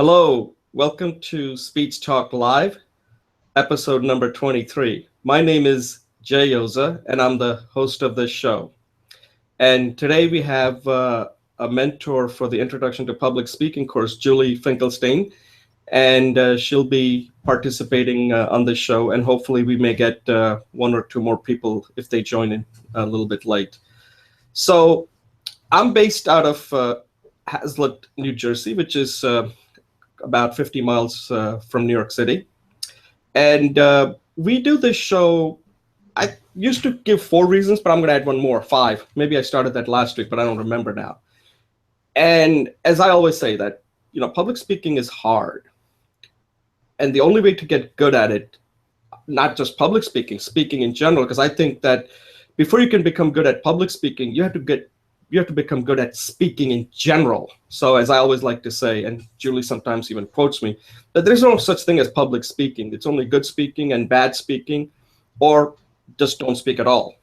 Hello, welcome to Speech Talk Live, episode number 23. My name is Jay Yoza, and I'm the host of this show. And today we have a mentor for the Introduction to Public Speaking course, Julie Finkelstein, and she'll be participating on this show. And hopefully, we may get one or two more people if they join in a little bit late. So, I'm based out of Hazlet, New Jersey, which is about 50 miles from New York City. And we do this show. I used to give 4 reasons, but I'm going to add one more, 5. Maybe I started that last week, but I don't remember now. And as I always say that, public speaking is hard. And the only way to get good at it, not just public speaking, speaking in general, because I think that before you can become good at public speaking, you have to become good at speaking in general. So as I always like to say, and Julie sometimes even quotes me, that there's no such thing as public speaking. It's only good speaking and bad speaking, or just don't speak at all.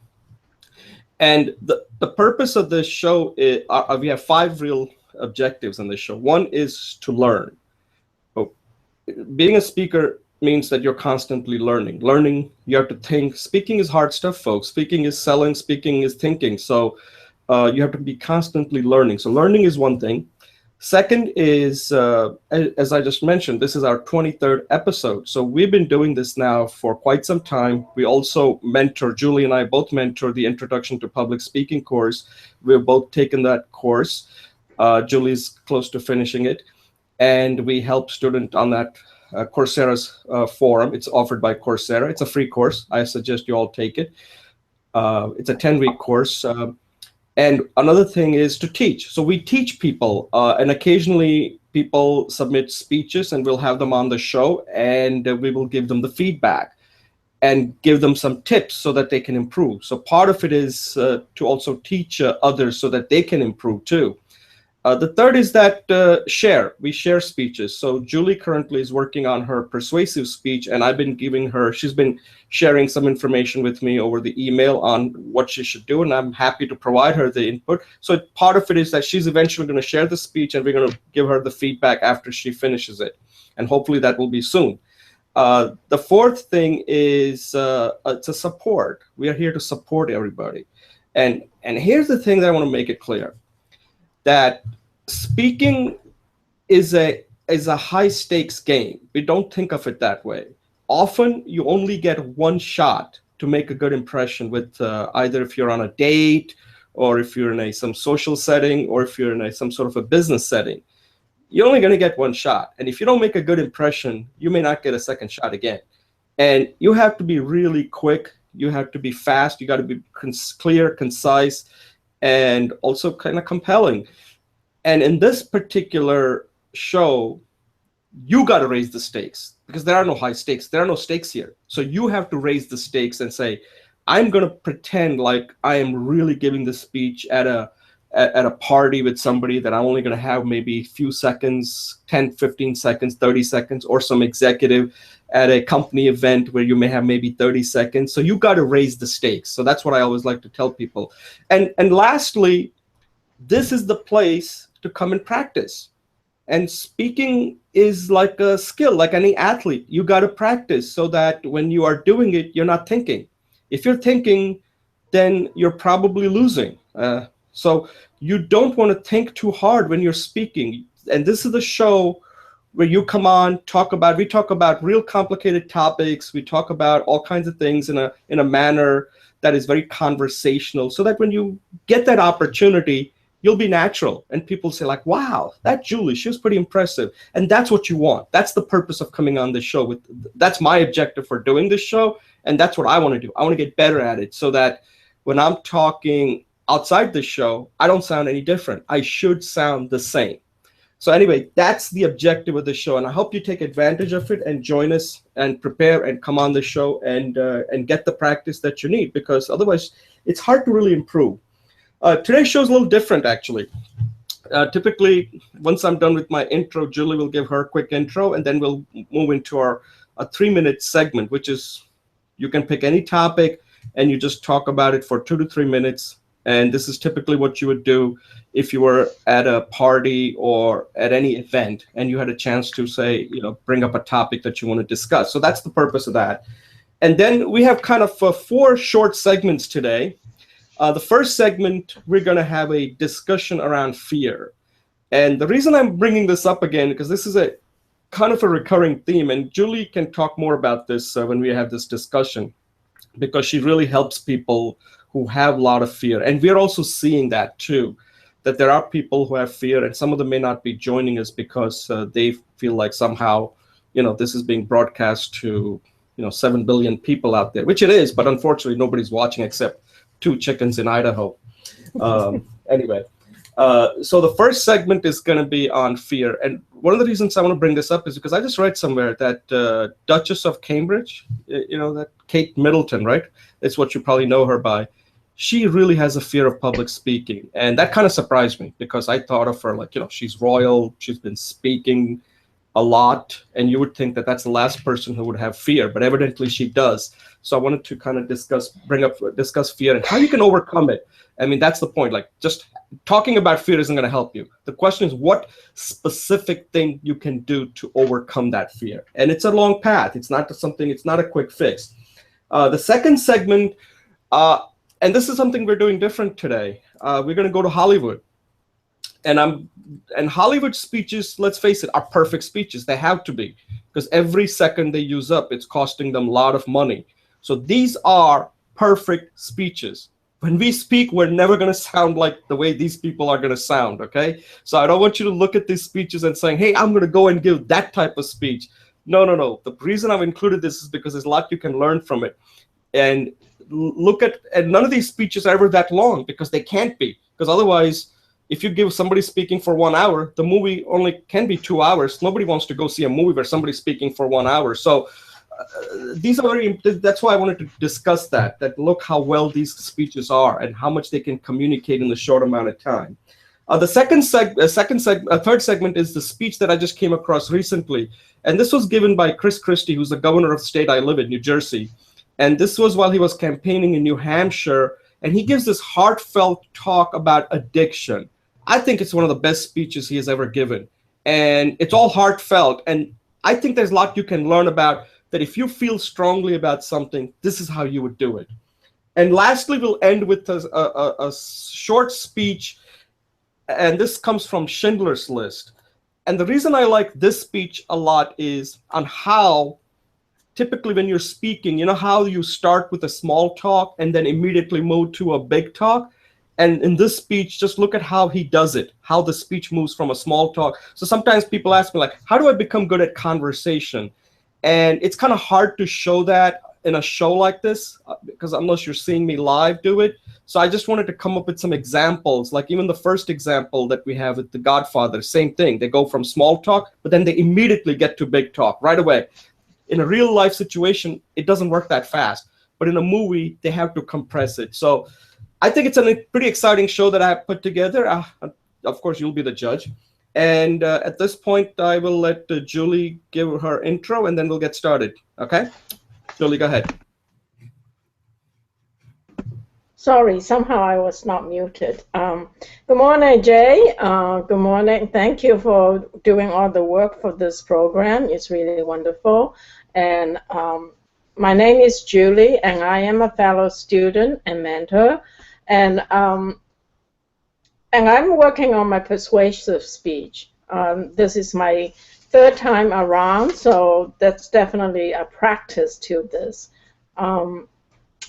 And the purpose of this show is, we have 5 real objectives in this show. One is to learn. Being a speaker means that you're constantly learning. Learning, you have to think. Speaking is hard stuff, folks. Speaking is selling, speaking is thinking. So you have to be constantly learning. So learning is one thing. Second is, as I just mentioned, this is our 23rd episode. So we've been doing this now for quite some time. We also mentor, Julie and I both mentor the Introduction to Public Speaking course. We've both taken that course. Julie's close to finishing it. And we help students on that Coursera's forum. It's offered by Coursera. It's a free course. I suggest you all take it. It's a 10-week course. And another thing is to teach. So we teach people, and occasionally people submit speeches, and we'll have them on the show, and we will give them the feedback and give them some tips so that they can improve. So part of it is to also teach others so that they can improve too. The third is that we share speeches. So Julie currently is working on her persuasive speech, and I've been she's been sharing some information with me over the email on what she should do, and I'm happy to provide her the input. So part of it is that she's eventually going to share the speech, and we're going to give her the feedback after she finishes it. And hopefully that will be soon. The fourth thing is it's a support. We are here to support everybody. And here's the thing that I want to make it clear, that speaking is a high stakes game. We don't think of it that way. Often you only get one shot to make a good impression with either if you're on a date, or if you're in some social setting, or if you're in some sort of a business setting. You're only going to get one shot. And if you don't make a good impression, you may not get a second shot again. And you have to be really quick. You have to be fast. You got to be clear, concise, and also kind of compelling. And in this particular show, you got to raise the stakes, because there are no high stakes. There are no stakes here. So you have to raise the stakes and say, I'm going to pretend like I am really giving the speech at a party with somebody that I'm only going to have maybe a few seconds, 10, 15 seconds, 30 seconds, or some executive at a company event where you may have maybe 30 seconds. So you got to raise the stakes. So that's what I always like to tell people. And lastly, this is the place to come and practice. And speaking is like a skill, like any athlete. You got to practice so that when you are doing it, you're not thinking. If you're thinking, then you're probably losing. So you don't want to think too hard when you're speaking. And this is the show where you come on, we talk about real complicated topics. We talk about all kinds of things in a manner that is very conversational, so that when you get that opportunity, you'll be natural. And people say like, wow, that Julie, she was pretty impressive. And that's what you want. That's the purpose of coming on this show. That's my objective for doing this show. And that's what I want to do. I want to get better at it, so that when I'm talking outside the show, I don't sound any different. I should sound the same. So anyway, that's the objective of the show. And I hope you take advantage of it and join us and prepare and come on the show and get the practice that you need, because otherwise it's hard to really improve. Today's show is a little different, actually. Typically, once I'm done with my intro, Julie will give her a quick intro, and then we'll move into a 3-minute segment, which is you can pick any topic and you just talk about it for 2 to 3 minutes, And this is typically what you would do if you were at a party or at any event and you had a chance to say, bring up a topic that you want to discuss. So that's the purpose of that. And then we have kind of 4 short segments today. The first segment, we're going to have a discussion around fear. And the reason I'm bringing this up again, because this is a kind of a recurring theme, and Julie can talk more about this when we have this discussion, because she really helps people who have a lot of fear. And we're also seeing that too, that there are people who have fear, and some of them may not be joining us because they feel like somehow, this is being broadcast to, 7 billion people out there, which it is, but unfortunately nobody's watching except 2 chickens in Idaho. Anyway, so the first segment is going to be on fear. And one of the reasons I want to bring this up is because I just read somewhere that Duchess of Cambridge, that Kate Middleton, right? It's what you probably know her by. She really has a fear of public speaking. And that kind of surprised me because I thought of her like, she's royal, she's been speaking a lot, and you would think that that's the last person who would have fear, but evidently she does. So I wanted to kind of discuss fear and how you can overcome it. I mean, that's the point. Like, just talking about fear isn't going to help you. The question is what specific thing you can do to overcome that fear. And it's a long path. It's not a quick fix. The second segment, and this is something we're doing different today. We're going to go to Hollywood. And Hollywood speeches, let's face it, are perfect speeches. They have to be, because every second they use up, it's costing them a lot of money. So these are perfect speeches. When we speak, we're never going to sound like the way these people are going to sound, okay? So I don't want you to look at these speeches and saying, hey, I'm going to go and give that type of speech. No. The reason I've included this is because there's a lot you can learn from it. And and none of these speeches are ever that long, because they can't be. Because otherwise, if you give somebody speaking for 1 hour, the movie only can be 2 hours. Nobody wants to go see a movie where somebody's speaking for 1 hour. So these are that's why I wanted to discuss that look how well these speeches are and how much they can communicate in a short amount of time. The third segment is the speech that I just came across recently. And this was given by Chris Christie, who's the governor of the state I live in, New Jersey. And this was while he was campaigning in New Hampshire. And he gives this heartfelt talk about addiction. I think it's one of the best speeches he has ever given. And it's all heartfelt. And I think there's a lot you can learn about that. If you feel strongly about something, this is how you would do it. And lastly, we'll end with a short speech. And this comes from Schindler's List. And the reason I like this speech a lot is on how typically when you're speaking, how you start with a small talk and then immediately move to a big talk. And in this speech, just look at how he does it, how the speech moves from a small talk. So sometimes people ask me, like, how do I become good at conversation? And it's kind of hard to show that in a show like this, because unless you're seeing me live do it. So I just wanted to come up with some examples, like even the first example that we have with The Godfather, same thing. They go from small talk, but then they immediately get to big talk right away. In a real life situation, it doesn't work that fast. But in a movie, they have to compress it. So I think it's a pretty exciting show that I have put together. Of course, you'll be the judge. And at this point, I will let Julie give her intro, and then we'll get started. Okay? Julie, go ahead. Sorry, somehow I was not muted. Good morning, Jay. Good morning. Thank you for doing all the work for this program. It's really wonderful. And my name is Julie, and I am a fellow student and mentor. And I'm working on my persuasive speech. This is my 3rd time around, so that's definitely a practice to this.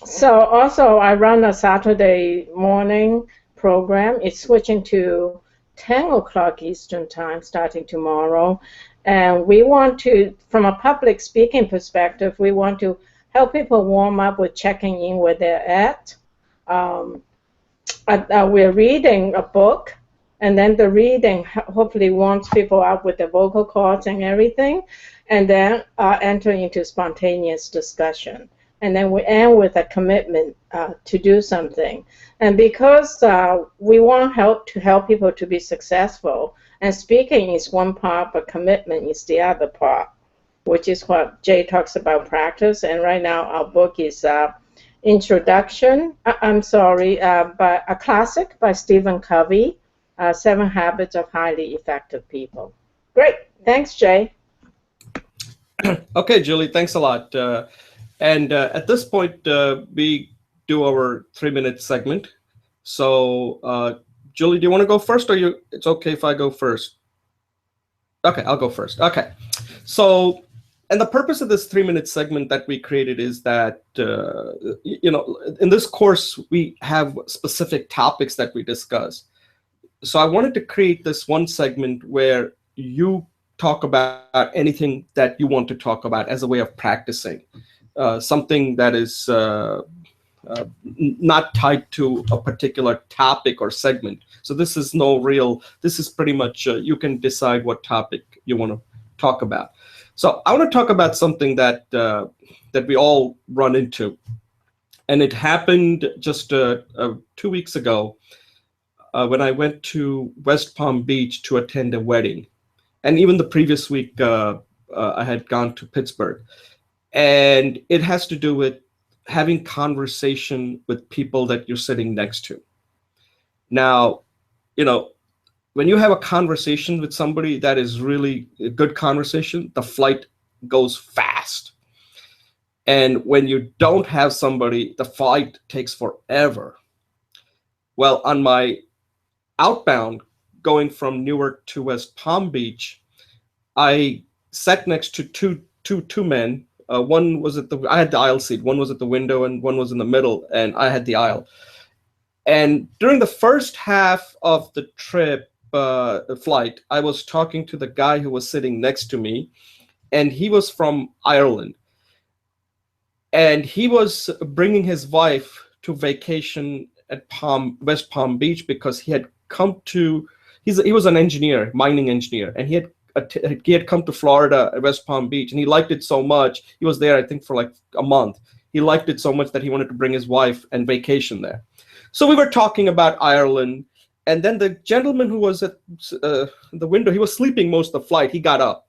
So also I run a Saturday morning program. It's switching to 10 o'clock Eastern time starting tomorrow. And we want to, from a public speaking perspective, we want to help people warm up with checking in where they're at. We're reading a book, and then the reading hopefully warms people up with the vocal cords and everything, and then enter into spontaneous discussion. And then we end with a commitment to do something. And because we want to help people to be successful, and speaking is one part, but commitment is the other part, which is what Jay talks about practice. And right now our book is introduction. I'm sorry, by a classic by Stephen Covey, Seven Habits of Highly Effective People. Great. Thanks, Jay. Okay, Julie, thanks a lot. And at this point, we do our 3 minute segment. So, Julie, do you want to go first, or you? It's okay if I go first. Okay, I'll go first. Okay, so, and the purpose of this 3 minute segment that we created is that in this course we have specific topics that we discuss. So I wanted to create this one segment where you talk about anything that you want to talk about as a way of practicing, something that is not tied to a particular topic or segment. So this is no real, this is pretty much, you can decide what topic you want to talk about. So I want to talk about something that we all run into. And it happened just 2 weeks ago when I went to West Palm Beach to attend a wedding. And even the previous week, I had gone to Pittsburgh. And it has to do with having conversation with people that you're sitting next to. Now, when you have a conversation with somebody that is really a good conversation, the flight goes fast. And when you don't have somebody, the flight takes forever. Well, on my outbound going from Newark to West Palm Beach, I sat next to two men. One was I had the aisle seat. One was at the window and one was in the middle, and I had the aisle. And during the first half of the trip, flight, I was talking to the guy who was sitting next to me, and he was from Ireland. And he was bringing his wife to vacation at West Palm Beach because he had come to, he was an engineer, mining engineer, and he had come to Florida at West Palm Beach, and he liked it so much. He was there, I think, for like a month. He liked it so much that he wanted to bring his wife and vacation there. So we were talking about Ireland, and then the gentleman who was at the window, he was sleeping most of the flight. He got up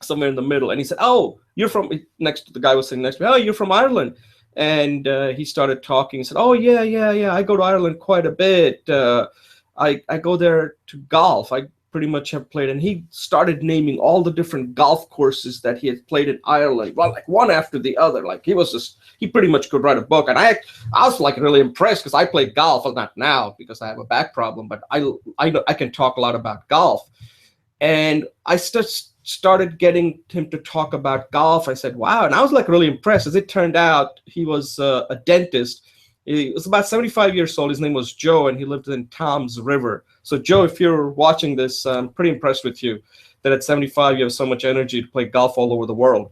somewhere in the middle, and he said, "Oh, you're from," next to the guy was sitting next to me. "Oh, you're from Ireland." And he started talking. He said, "Oh, yeah. I go to Ireland quite a bit. I go there to golf. I pretty much have played." And he started naming all the different golf courses that he had played in Ireland, well, like one after the other. Like he pretty much could write a book. And I was like really impressed because I played golf. Well, not now because I have a back problem, but I can talk a lot about golf. And I started getting him to talk about golf. I said, "Wow." And I was like really impressed. As it turned out, he was a dentist. He was about 75 years old. His name was Joe, and he lived in Tom's River. So Joe, if you're watching this, I'm pretty impressed with you that at 75 you have so much energy to play golf all over the world.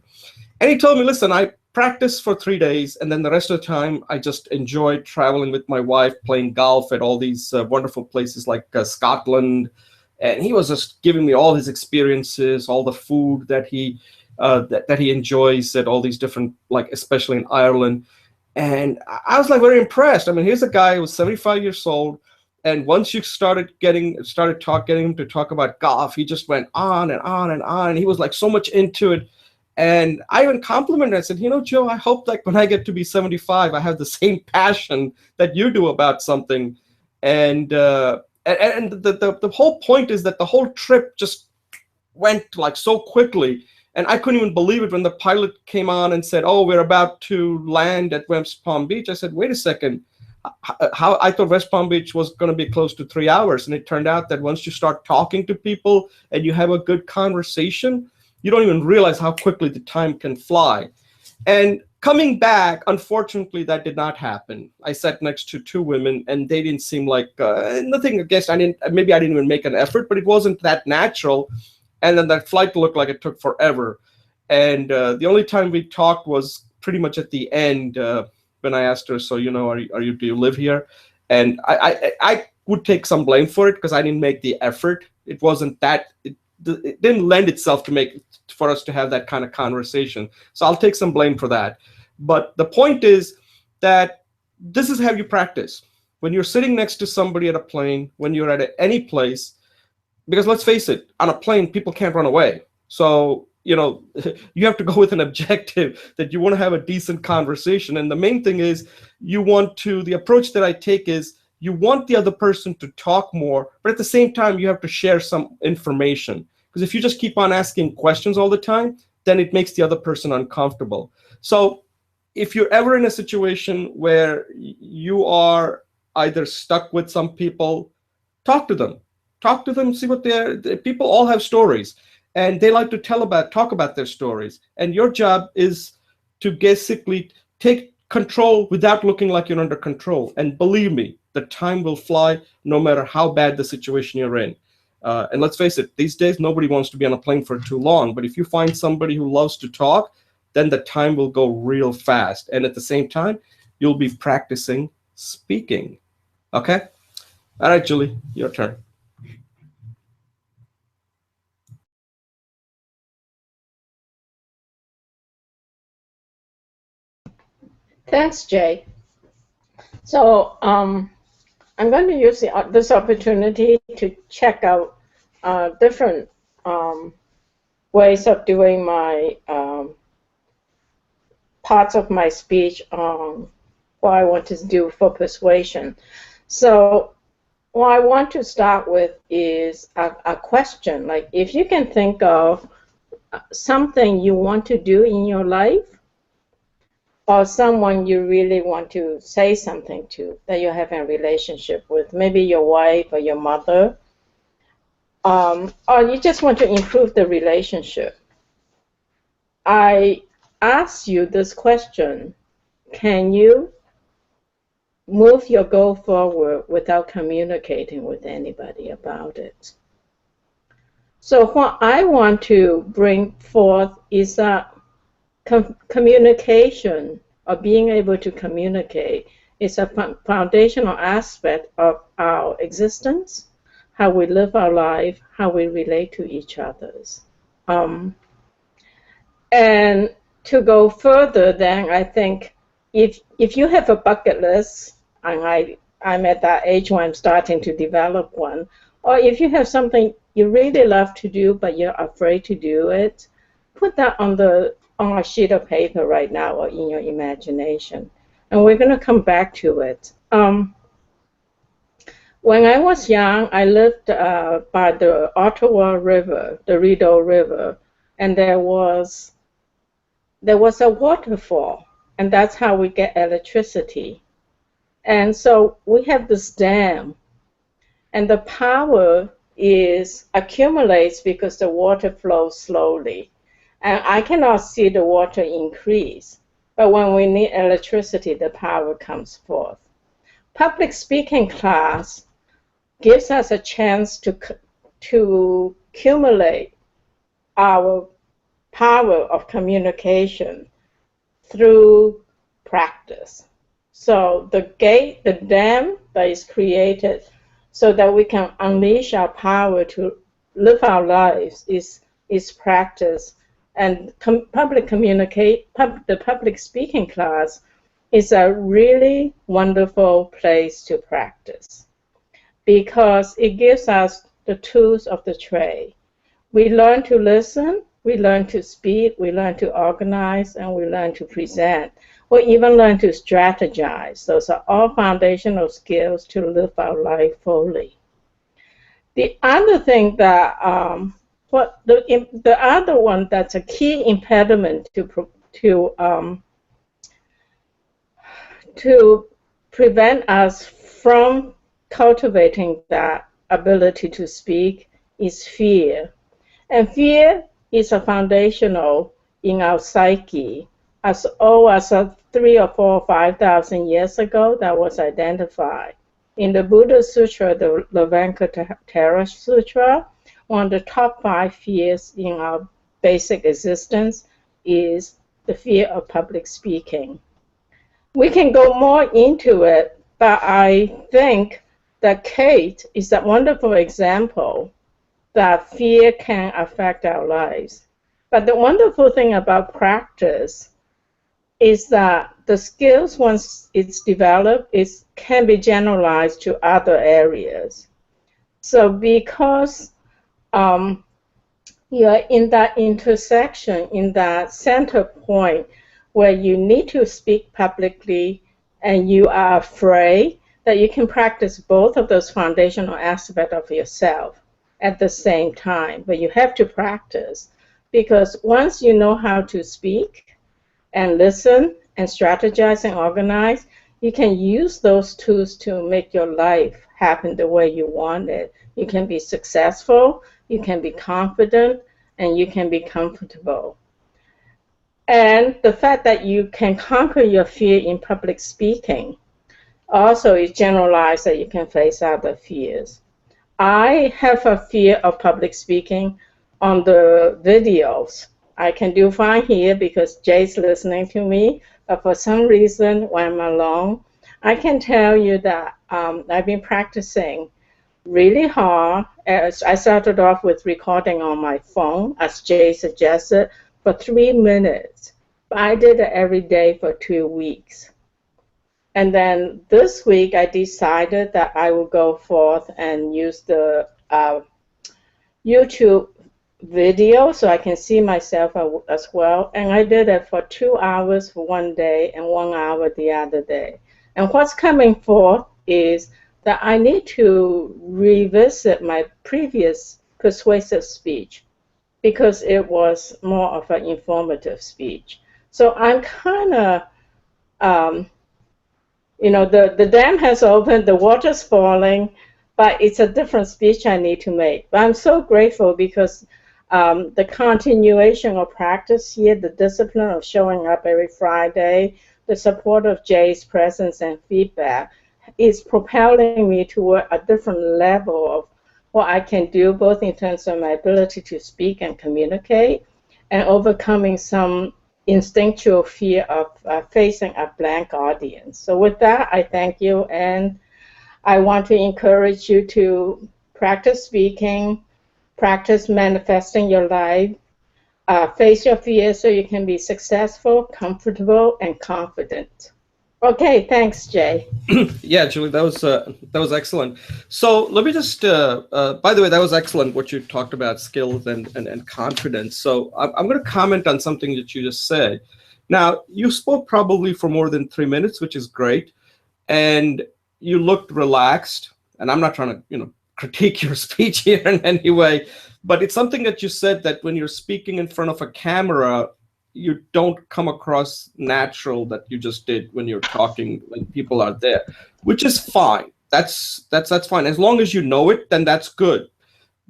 And he told me, "Listen, I practiced for 3 days, and then the rest of the time I just enjoyed traveling with my wife, playing golf at all these wonderful places like Scotland." And he was just giving me all his experiences, all the food that he enjoys at all these different, like especially in Ireland. And I was like very impressed. I mean, here's a guy who was 75 years old, and once you started getting him to talk about golf, he just went on and on and on. He was like so much into it. And I even complimented. I said, "Joe, I hope like when I get to be 75, I have the same passion that you do about something." And the whole point is that the whole trip just went like so quickly. And I couldn't even believe it when the pilot came on and said, "Oh, we're about to land at West Palm Beach." I said, "Wait a second. How I thought West Palm Beach was going to be close to 3 hours." And it turned out that once you start talking to people and you have a good conversation, you don't even realize how quickly the time can fly. And coming back, unfortunately, that did not happen. I sat next to two women, and they didn't seem like nothing against. I didn't even make an effort, but it wasn't that natural. And then that flight looked like it took forever. And the only time we talked was pretty much at the end when I asked her, "So, do you live here?" And I would take some blame for it because I didn't make the effort. It wasn't that. It didn't lend itself for us to have that kind of conversation. So I'll take some blame for that. But the point is that this is how you practice. When you're sitting next to somebody at a plane, when you're at any place, because let's face it, on a plane, people can't run away. So you have to go with an objective that you want to have a decent conversation. And the main thing is the approach that I take is you want the other person to talk more, but at the same time, you have to share some information. Because if you just keep on asking questions all the time, then it makes the other person uncomfortable. So if you're ever in a situation where you are either stuck with some people, talk to them. Talk to them, see what people all have stories, and they like to talk about their stories. And your job is to basically take control without looking like you're under control. And believe me, the time will fly no matter how bad the situation you're in. And let's face it, these days, nobody wants to be on a plane for too long. But if you find somebody who loves to talk, then the time will go real fast. And at the same time, you'll be practicing speaking. Okay? All right, Julie, your turn. Thanks, Jay. So I'm going to use this opportunity to check out different ways of doing my parts of my speech on what I want to do for persuasion. So what I want to start with is a question. Like, if you can think of something you want to do in your life, or someone you really want to say something to that you have a relationship with, maybe your wife or your mother, or you just want to improve the relationship. I ask you this question: can you move your goal forward without communicating with anybody about it? So what I want to bring forth is that communication, or being able to communicate, is a foundational aspect of our existence, how we live our life, how we relate to each other. And to go further, then I think if you have a bucket list, and I'm at that age where I'm starting to develop one, or if you have something you really love to do but you're afraid to do it, put that on a sheet of paper right now or in your imagination. And we're going to come back to it. When I was young, I lived by the Ottawa River, the Rideau River, and there was a waterfall, and that's how we get electricity. And so we have this dam, and the power accumulates because the water flows slowly. And I cannot see the water increase, but when we need electricity, the power comes forth. Public speaking class gives us a chance to accumulate our power of communication through practice. So the dam that is created so that we can unleash our power to live our lives is practice. And the public speaking class is a really wonderful place to practice because it gives us the tools of the trade. We learn to listen, we learn to speak, we learn to organize, and we learn to present. We even learn to strategize. Those are all foundational skills to live our life fully. The other thing that the other one that's a key impediment to prevent us from cultivating that ability to speak is fear. And fear is a foundational in our psyche. As old as 3,000 or 4,000 or 5,000 years ago, that was identified. In the Buddha Sutra, the Levankatara Sutra, one of the top 5 fears in our basic existence is the fear of public speaking. We can go more into it, but I think that Kate is a wonderful example that fear can affect our lives. But the wonderful thing about practice is that the skills, once it's developed, can be generalized to other areas. So because you're in that intersection, in that center point where you need to speak publicly and you are afraid, that you can practice both of those foundational aspects of yourself at the same time. But you have to practice, because once you know how to speak and listen and strategize and organize, you can use those tools to make your life happen the way you want it. You can be successful, you can be confident, and you can be comfortable. And the fact that you can conquer your fear in public speaking also is generalized, that you can face other fears. I have a fear of public speaking on the videos. I can do fine here because Jay's listening to me, but for some reason, when I'm alone, I can tell you that I've been practicing really hard. As I started off with recording on my phone, as Jay suggested, for 3 minutes. But I did it every day for 2 weeks. And then this week, I decided that I will go forth and use the YouTube video so I can see myself as well. And I did it for 2 hours for one day and 1 hour the other day. And what's coming forth is that I need to revisit my previous persuasive speech, because it was more of an informative speech. So I'm kind of, the dam has opened, the water's falling, but it's a different speech I need to make. But I'm so grateful because the continuation of practice here, the discipline of showing up every Friday, the support of Jay's presence and feedback is propelling me toward a different level of what I can do, both in terms of my ability to speak and communicate, and overcoming some instinctual fear of facing a blank audience. So with that, I thank you, and I want to encourage you to practice speaking, practice manifesting your life, face your fears so you can be successful, comfortable, and confident. Okay, thanks, Jay. Yeah, Julie, that was excellent. So let me just, by the way, that was excellent what you talked about, skills and confidence. So I'm going to comment on something that you just said. Now, you spoke probably for more than 3 minutes, which is great, and you looked relaxed. And I'm not trying to, critique your speech here in any way, but it's something that you said, that when you're speaking in front of a camera, you don't come across natural, that you just did when you're talking when people are there, which is fine. That's fine. As long as you know it, then that's good.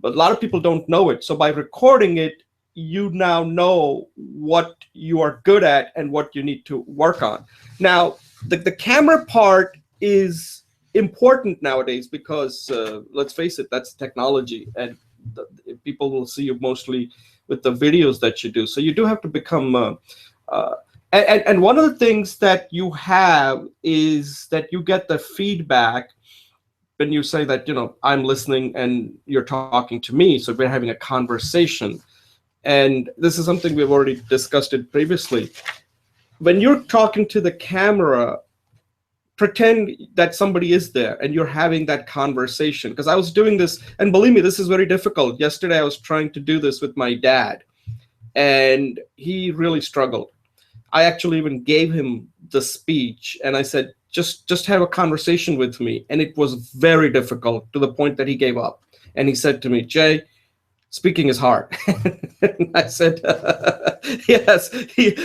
But a lot of people don't know it. So by recording it, you now know what you are good at and what you need to work on. Now, the camera part is important nowadays because, let's face it, that's technology, and people will see you mostly with the videos that you do. So you do have to become, and one of the things that you have is that you get the feedback when you say that, I'm listening and you're talking to me. So we're having a conversation. And this is something we've already discussed it previously. When you're talking to the camera, pretend that somebody is there and you're having that conversation. Because I was doing this, and believe me, this is very difficult. Yesterday, I was trying to do this with my dad, and he really struggled. I actually even gave him the speech, and I said, just have a conversation with me. And it was very difficult, to the point that he gave up. And he said to me, Jay, speaking is hard. I said, yes.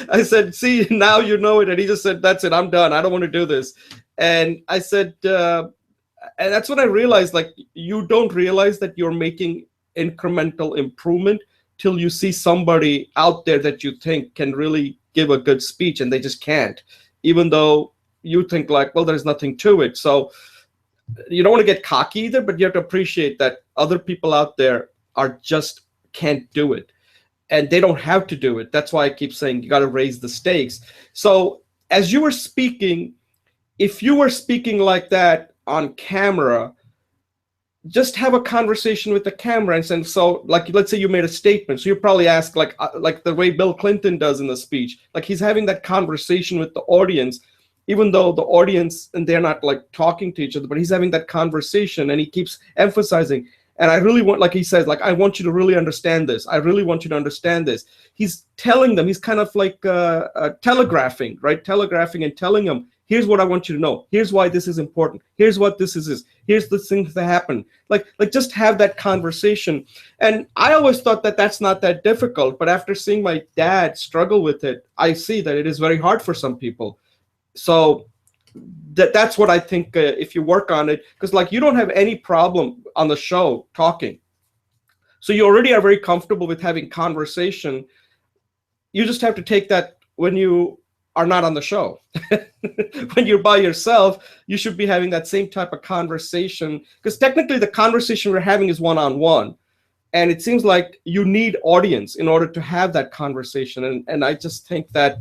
I said, see, now you know it. And he just said, that's it. I'm done. I don't want to do this. And I said, and that's when I realized, like, you don't realize that you're making incremental improvement till you see somebody out there that you think can really give a good speech, and they just can't, even though you think like, well, there's nothing to it. So you don't want to get cocky either, but you have to appreciate that other people out there are just can't do it, and they don't have to do it. That's why I keep saying you got to raise the stakes. So as you were speaking, if you were speaking like that on camera, just have a conversation with the camera and say, so like, let's say you made a statement. So you probably ask like the way Bill Clinton does in the speech, like he's having that conversation with the audience, even though the audience, and they're not like talking to each other, but he's having that conversation, and he keeps emphasizing, And I really want, like he says, like, I want you to really understand this. I really want you to understand this. He's telling them, he's kind of like telegraphing, right? Telegraphing and telling them, here's what I want you to know. Here's why this is important. Here's what this is. Here's the things that happen. Like just have that conversation. And I always thought that that's not that difficult. But after seeing my dad struggle with it, I see that it is very hard for some people. So that's what I think, if you work on it, because like you don't have any problem on the show talking. So you already are very comfortable with having conversation. You just have to take that when you are not on the show. When you're by yourself, you should be having that same type of conversation, because technically the conversation we're having is one-on-one. And it seems like you need audience in order to have that conversation. And I just think that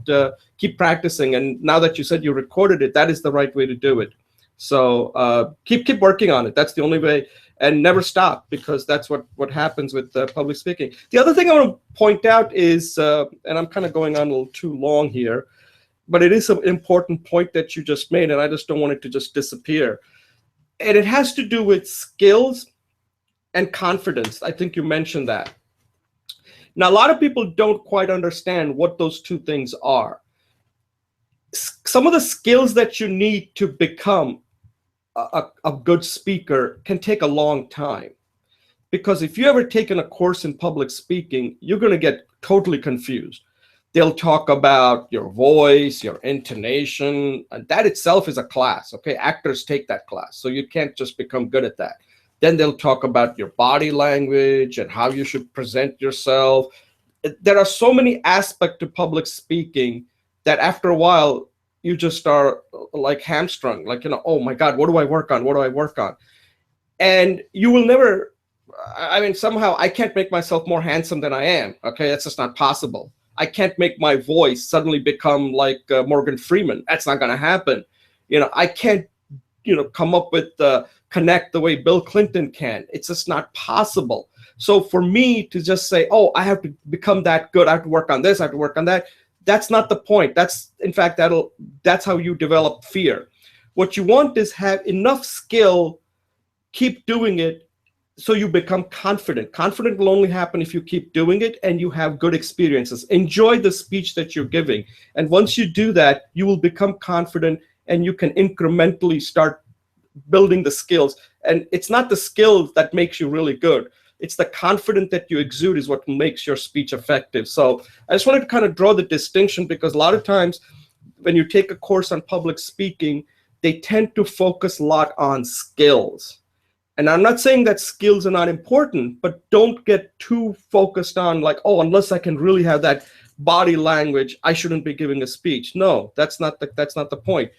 keep practicing. And now that you said you recorded it, that is the right way to do it. So keep working on it. That's the only way. And never stop, because that's what happens with public speaking. The other thing I want to point out is, and I'm kind of going on a little too long here, but it is an important point that you just made, and I just don't want it to just disappear. And it has to do with skills and confidence. I think you mentioned that. Now, a lot of people don't quite understand what those two things are. Some of the skills that you need to become a good speaker can take a long time. Because if you ever taken a course in public speaking, you're going to get totally confused. They'll talk about your voice, your intonation, and that itself is a class. Okay, actors take that class, so you can't just become good at that. Then they'll talk about your body language and how you should present yourself. There are so many aspects to public speaking that after a while, you just are like hamstrung, like, oh my God, what do I work on? What do I work on? And you will never, I mean, somehow I can't make myself more handsome than I am. Okay, that's just not possible. I can't make my voice suddenly become like Morgan Freeman. That's not going to happen. I can't, come up with connect the way Bill Clinton can. It's just not possible. So for me to just say, oh, I have to become that good, I have to work on this, I have to work on that, that's not the point. That's, in fact, that's how you develop fear. What you want is have enough skill, keep doing it, so you become confident. Confident will only happen if you keep doing it and you have good experiences. Enjoy the speech that you're giving. And once you do that, you will become confident and you can incrementally start building the skills. And it's not the skills that makes you really good. It's the confidence that you exude is what makes your speech effective. So I just wanted to kind of draw the distinction, because a lot of times when you take a course on public speaking, they tend to focus a lot on skills. And I'm not saying that skills are not important, but don't get too focused on like, oh, unless I can really have that body language, I shouldn't be giving a speech. No, that's not the point.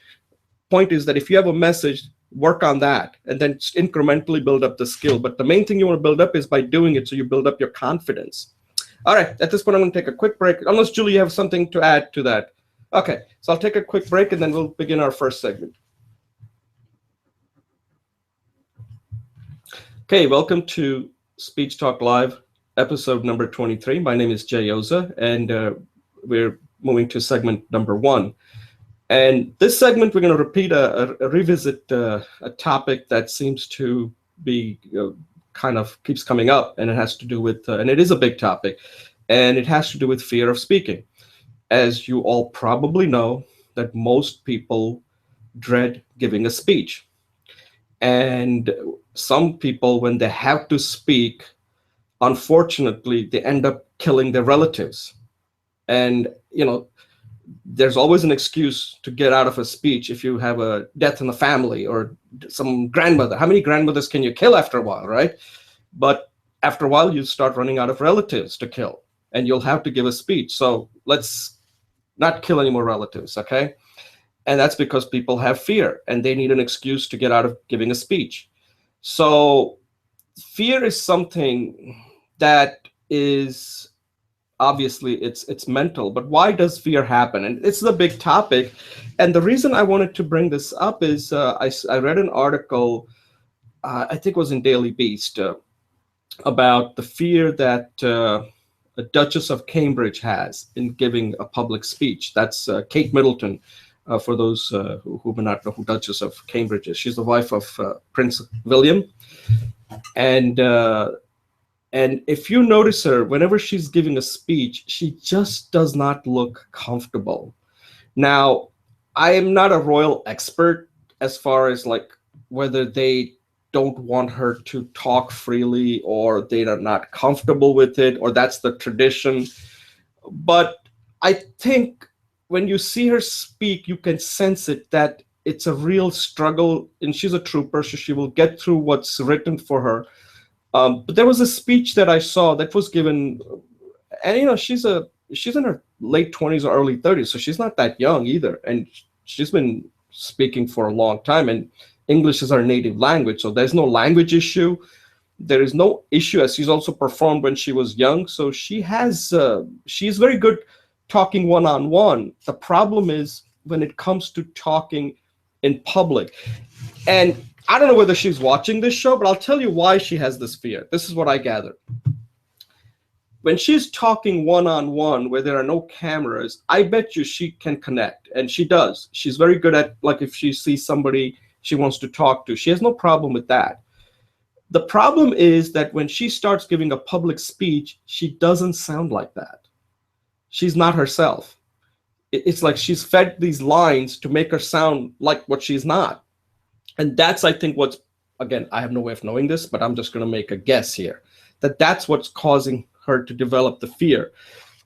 Point is that if you have a message, work on that and then incrementally build up the skill. But the main thing you want to build up is by doing it, so you build up your confidence. All right, at this point, I'm going to take a quick break. Unless, Julie, you have something to add to that. Okay, so I'll take a quick break and then we'll begin our first segment. Okay, welcome to Speech Talk Live, episode number 23. My name is Jay Oza, and we're moving to segment number 1. And this segment, we're going to repeat, revisit a topic that seems to be kind of keeps coming up, and it has to do with, and it is a big topic, and it has to do with fear of speaking. As you all probably know, that most people dread giving a speech. And some people, when they have to speak, unfortunately, they end up killing their relatives. And, there's always an excuse to get out of a speech if you have a death in the family or some grandmother. How many grandmothers can you kill after a while, right? But after a while, you start running out of relatives to kill, and you'll have to give a speech. So let's not kill any more relatives, okay? And that's because people have fear and they need an excuse to get out of giving a speech. So fear is something that is obviously it's mental, but why does fear happen? And it's the big topic. And the reason I wanted to bring this up is I read an article, I think it was in Daily Beast, about the fear that the Duchess of Cambridge has in giving a public speech. That's Kate Middleton. For those who may not know who Duchess of Cambridge is, she's the wife of Prince William. And if you notice her, whenever she's giving a speech, she just does not look comfortable. Now, I am not a royal expert as far as like whether they don't want her to talk freely or they are not comfortable with it or that's the tradition. But I think when you see her speak, you can sense it that it's a real struggle, and she's a trooper, so she will get through what's written for her. But there was a speech that I saw that was given, and she's in her late 20s or early 30s, so she's not that young either, and she's been speaking for a long time, and English is her native language, so there's no language issue. There is no issue, as she's also performed when she was young, so she's very good talking one-on-one. The problem is when it comes to talking in public. And I don't know whether she's watching this show, but I'll tell you why she has this fear. This is what I gather. When she's talking one-on-one where there are no cameras, I bet you she can connect, and she does. She's very good at, like, if she sees somebody she wants to talk to, she has no problem with that. The problem is that when she starts giving a public speech, she doesn't sound like that. She's not herself. It's like she's fed these lines to make her sound like what she's not. And that's, I think, what's, again, I have no way of knowing this, but I'm just going to make a guess here, that's what's causing her to develop the fear,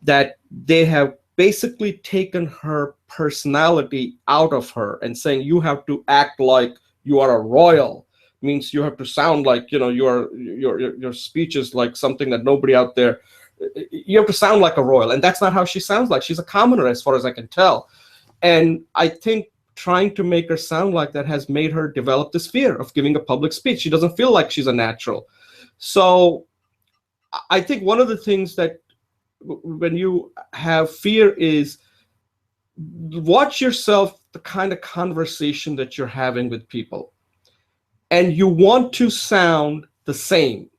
that they have basically taken her personality out of her and saying you have to act like you are a royal, means you have to sound like, your speech is like something that nobody out there, you have to sound like a royal, and that's not how she sounds like. She's a commoner as far as I can tell. And I think trying to make her sound like that has made her develop this fear of giving a public speech. She doesn't feel like she's a natural. So I think one of the things that when you have fear is watch yourself, the kind of conversation that you're having with people, and you want to sound the same.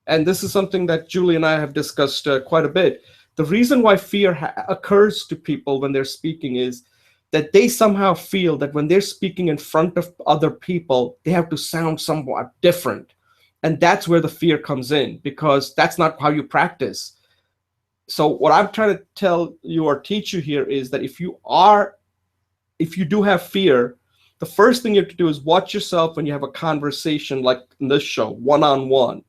And this is something that Julie and I have discussed quite a bit. The reason why fear occurs to people when they're speaking is that they somehow feel that when they're speaking in front of other people, they have to sound somewhat different. And that's where the fear comes in, because that's not how you practice. So what I'm trying to tell you or teach you here is that if you do have fear, the first thing you have to do is watch yourself when you have a conversation like in this show, one-on-one.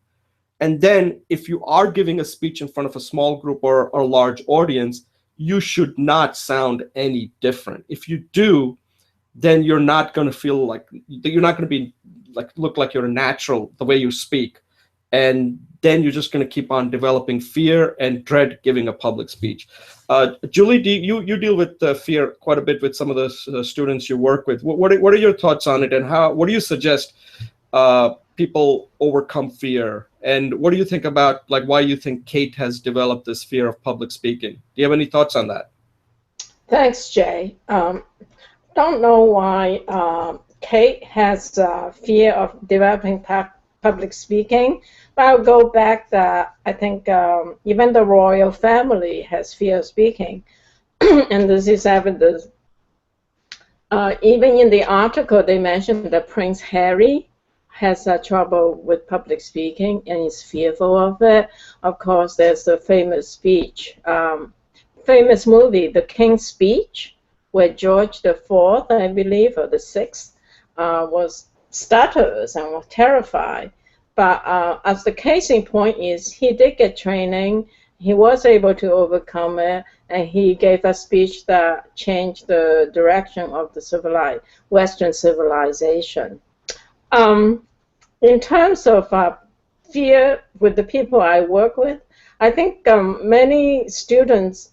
And then if you are giving a speech in front of a small group or a large audience, you should not sound any different. If you do, then you're not going to feel like, you're not going to be like, look like you're a natural the way you speak. And then you're just going to keep on developing fear and dread giving a public speech. Julie, you deal with fear quite a bit with some of the students you work with. What are your thoughts on it, and what do you suggest people overcome fear? And what do you think about, like, why you think Kate has developed this fear of public speaking? Do you have any thoughts on that? Thanks, Jay. Don't know why Kate has fear of developing public speaking, but I'll go back that I think even the royal family has fear of speaking, and this is evidence. Even in the article, they mentioned that Prince Harry has trouble with public speaking and is fearful of it. Of course, there's the famous speech, famous movie, The King's Speech, where George IV, I believe, or the Sixth, was stutters and was terrified. But as the case in point is, he did get training, he was able to overcome it, and he gave a speech that changed the direction of the Western civilization. In terms of fear with the people I work with, I think many students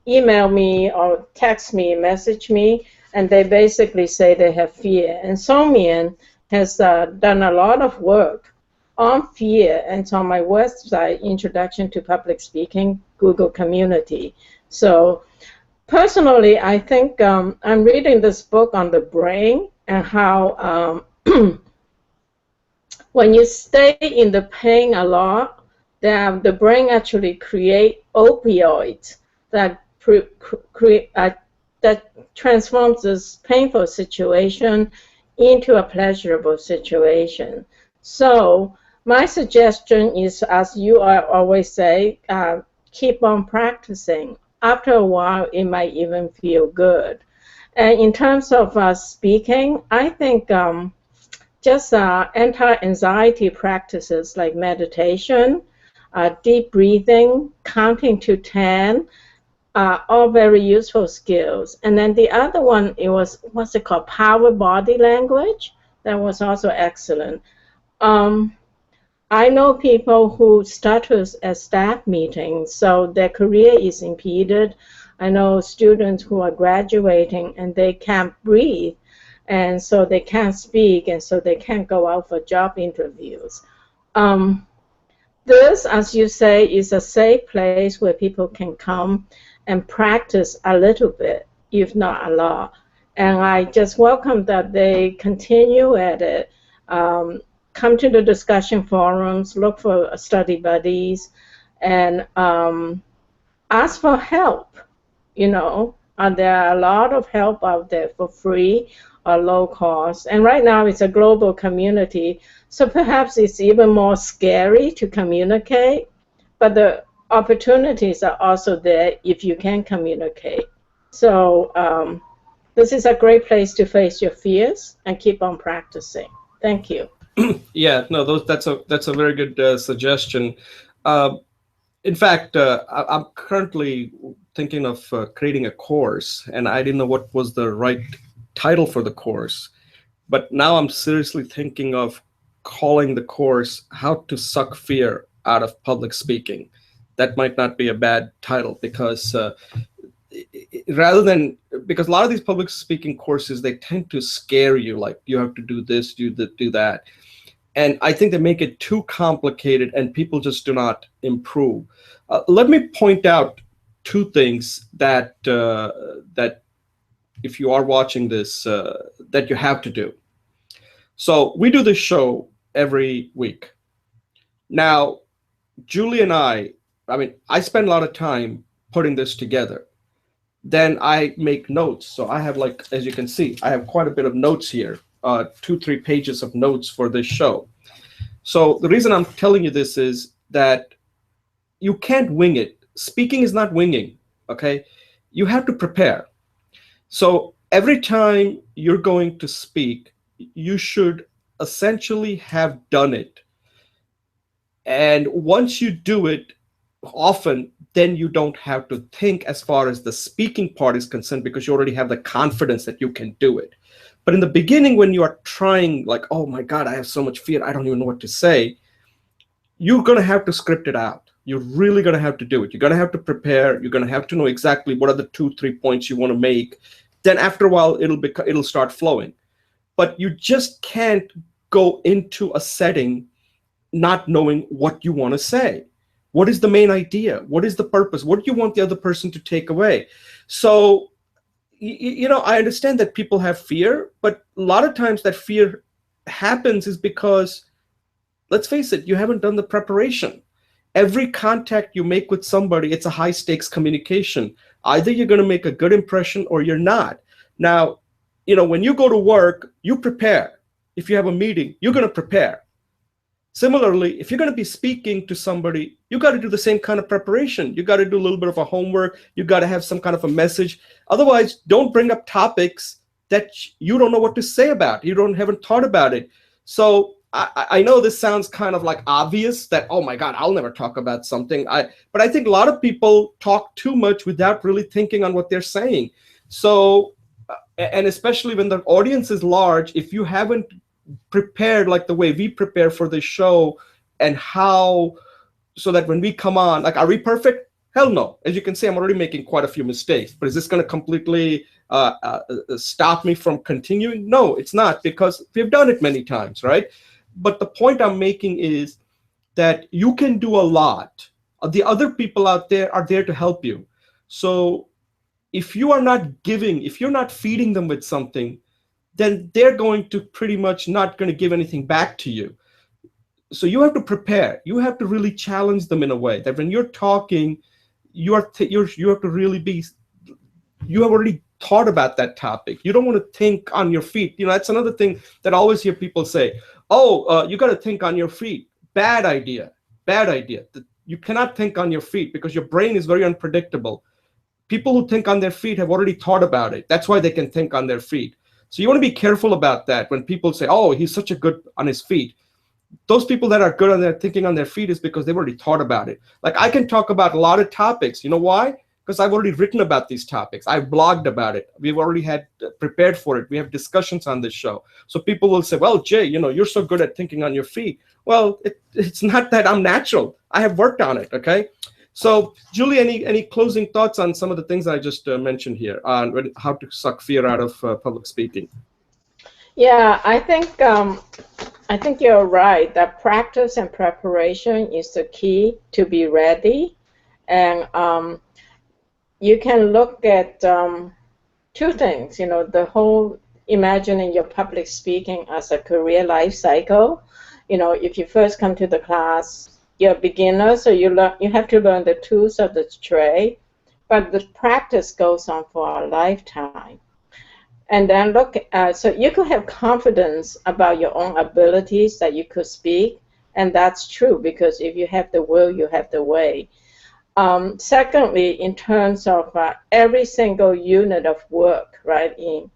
email me or text me, message me, and they basically say they have fear. And Somian has done a lot of work on fear, and it's on my website, Introduction to Public Speaking, Google Community. So personally, I think I'm reading this book on the brain and how when you stay in the pain a lot, the brain actually create opioids that that transforms this painful situation into a pleasurable situation. So my suggestion is, as you always say, keep on practicing. After a while, it might even feel good. And in terms of speaking, I think just anti-anxiety practices like meditation, deep breathing, counting to 10, are all very useful skills. And then the other one, it was, what's it called, power body language. That was also excellent. Um, I know people who stutter at staff meetings, so their career is impeded. I know students who are graduating and they can't breathe, and so they can't speak, and so they can't go out for job interviews. Um, this, as you say, is a safe place where people can come and practice a little bit, if not a lot. And I just welcome that they continue at it. Come to the discussion forums, look for study buddies, and ask for help. And there are a lot of help out there for free or low cost. And right now it's a global community, so perhaps it's even more scary to communicate, but the opportunities are also there if you can communicate. So this is a great place to face your fears and keep on practicing. Thank you. Yeah, no, that's a very good suggestion. Uh, in fact, I'm currently thinking of creating a course, and I didn't know what was the right title for the course. But now I'm seriously thinking of calling the course "How to Suck Fear Out of Public Speaking." That might not be a bad title because rather than because a lot of these public speaking courses, they tend to scare you, like you have to do this, do that, and I think they make it too complicated, and people just do not improve. Let me point out two things that if you are watching this, that you have to do. So we do this show every week. Now, Julie and I mean, I spend a lot of time putting this together. Then I make notes. So I have, like, as you can see, I have quite a bit of notes here, 2, 3 pages of notes for this show. So the reason I'm telling you this is that you can't wing it. Speaking is not winging, okay? You have to prepare. So every time you're going to speak, you should essentially have done it. And once you do it often, then you don't have to think as far as the speaking part is concerned because you already have the confidence that you can do it. But in the beginning, when you are trying, like, oh my God, I have so much fear, I don't even know what to say, you're going to have to script it out. You're really going to have to do it. You're going to have to prepare. You're going to have to know exactly what are the 2, 3 points you want to make. Then after a while, it'll start flowing. But you just can't go into a setting not knowing what you want to say. What is the main idea? What is the purpose? What do you want the other person to take away? So, I understand that people have fear, but a lot of times that fear happens is because, let's face it, you haven't done the preparation. Every contact you make with somebody, it's a high stakes communication. Either you're going to make a good impression or you're not. Now, when you go to work, you prepare. If you have a meeting, you're going to prepare. Similarly, if you're going to be speaking to somebody, you got to do the same kind of preparation. You got to do a little bit of a homework. You got to have some kind of a message. Otherwise, don't bring up topics that you don't know what to say about. Haven't thought about it. So I know this sounds kind of like obvious that, oh my God, I'll never talk about something. But I think a lot of people talk too much without really thinking on what they're saying. So, and especially when the audience is large, if you haven't prepared like the way we prepare for this show and how, so that when we come on, like, are we perfect? Hell no. As you can see, I'm already making quite a few mistakes, but is this going to completely stop me from continuing? No, it's not, because we've done it many times, right? But the point I'm making is that you can do a lot. The other people out there are there to help you. So if you are not giving, if you're not feeding them with something, then they're going to pretty much not going to give anything back to you. So you have to prepare. You have to really challenge them in a way that when you're talking, you have to really be, you have already thought about that topic. You don't want to think on your feet. That's another thing that I always hear people say, oh, you got to think on your feet. Bad idea. Bad idea. You cannot think on your feet because your brain is very unpredictable. People who think on their feet have already thought about it. That's why they can think on their feet. So you want to be careful about that when people say, oh, he's such a good on his feet. Those people that are good on their thinking on their feet is because they've already thought about it. Like I can talk about a lot of topics. You know why? Because I've already written about these topics. I've blogged about it. We've already had prepared for it. We have discussions on this show. So people will say, well, Jay, you're so good at thinking on your feet. Well, it's not that I'm natural. I have worked on it. Okay. So Julie, any closing thoughts on some of the things I just mentioned here on how to suck fear out of public speaking? Yeah, I think you're right that practice and preparation is the key to be ready. And you can look at two things, the whole imagining your public speaking as a career life cycle. If you first come to the class, you're a beginner, so you have to learn the tools of the trade, but the practice goes on for a lifetime. And then so you could have confidence about your own abilities that you could speak, and that's true because if you have the will, you have the way. Secondly, in terms of every single unit of work, right? In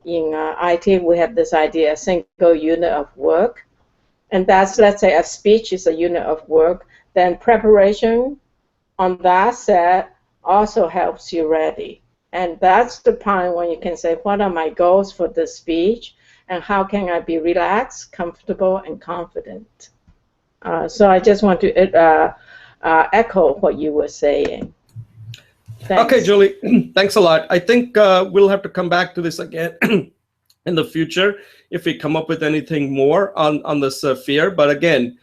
IT, we have this idea, a single unit of work, and that's, let's say, a speech is a unit of work. Then preparation on that set also helps you ready. And that's the point when you can say, what are my goals for the speech, and how can I be relaxed, comfortable, and confident? So I just want to echo what you were saying. Thanks. Okay, Julie, thanks a lot. I think we'll have to come back to this again in the future if we come up with anything more on this fear. But again,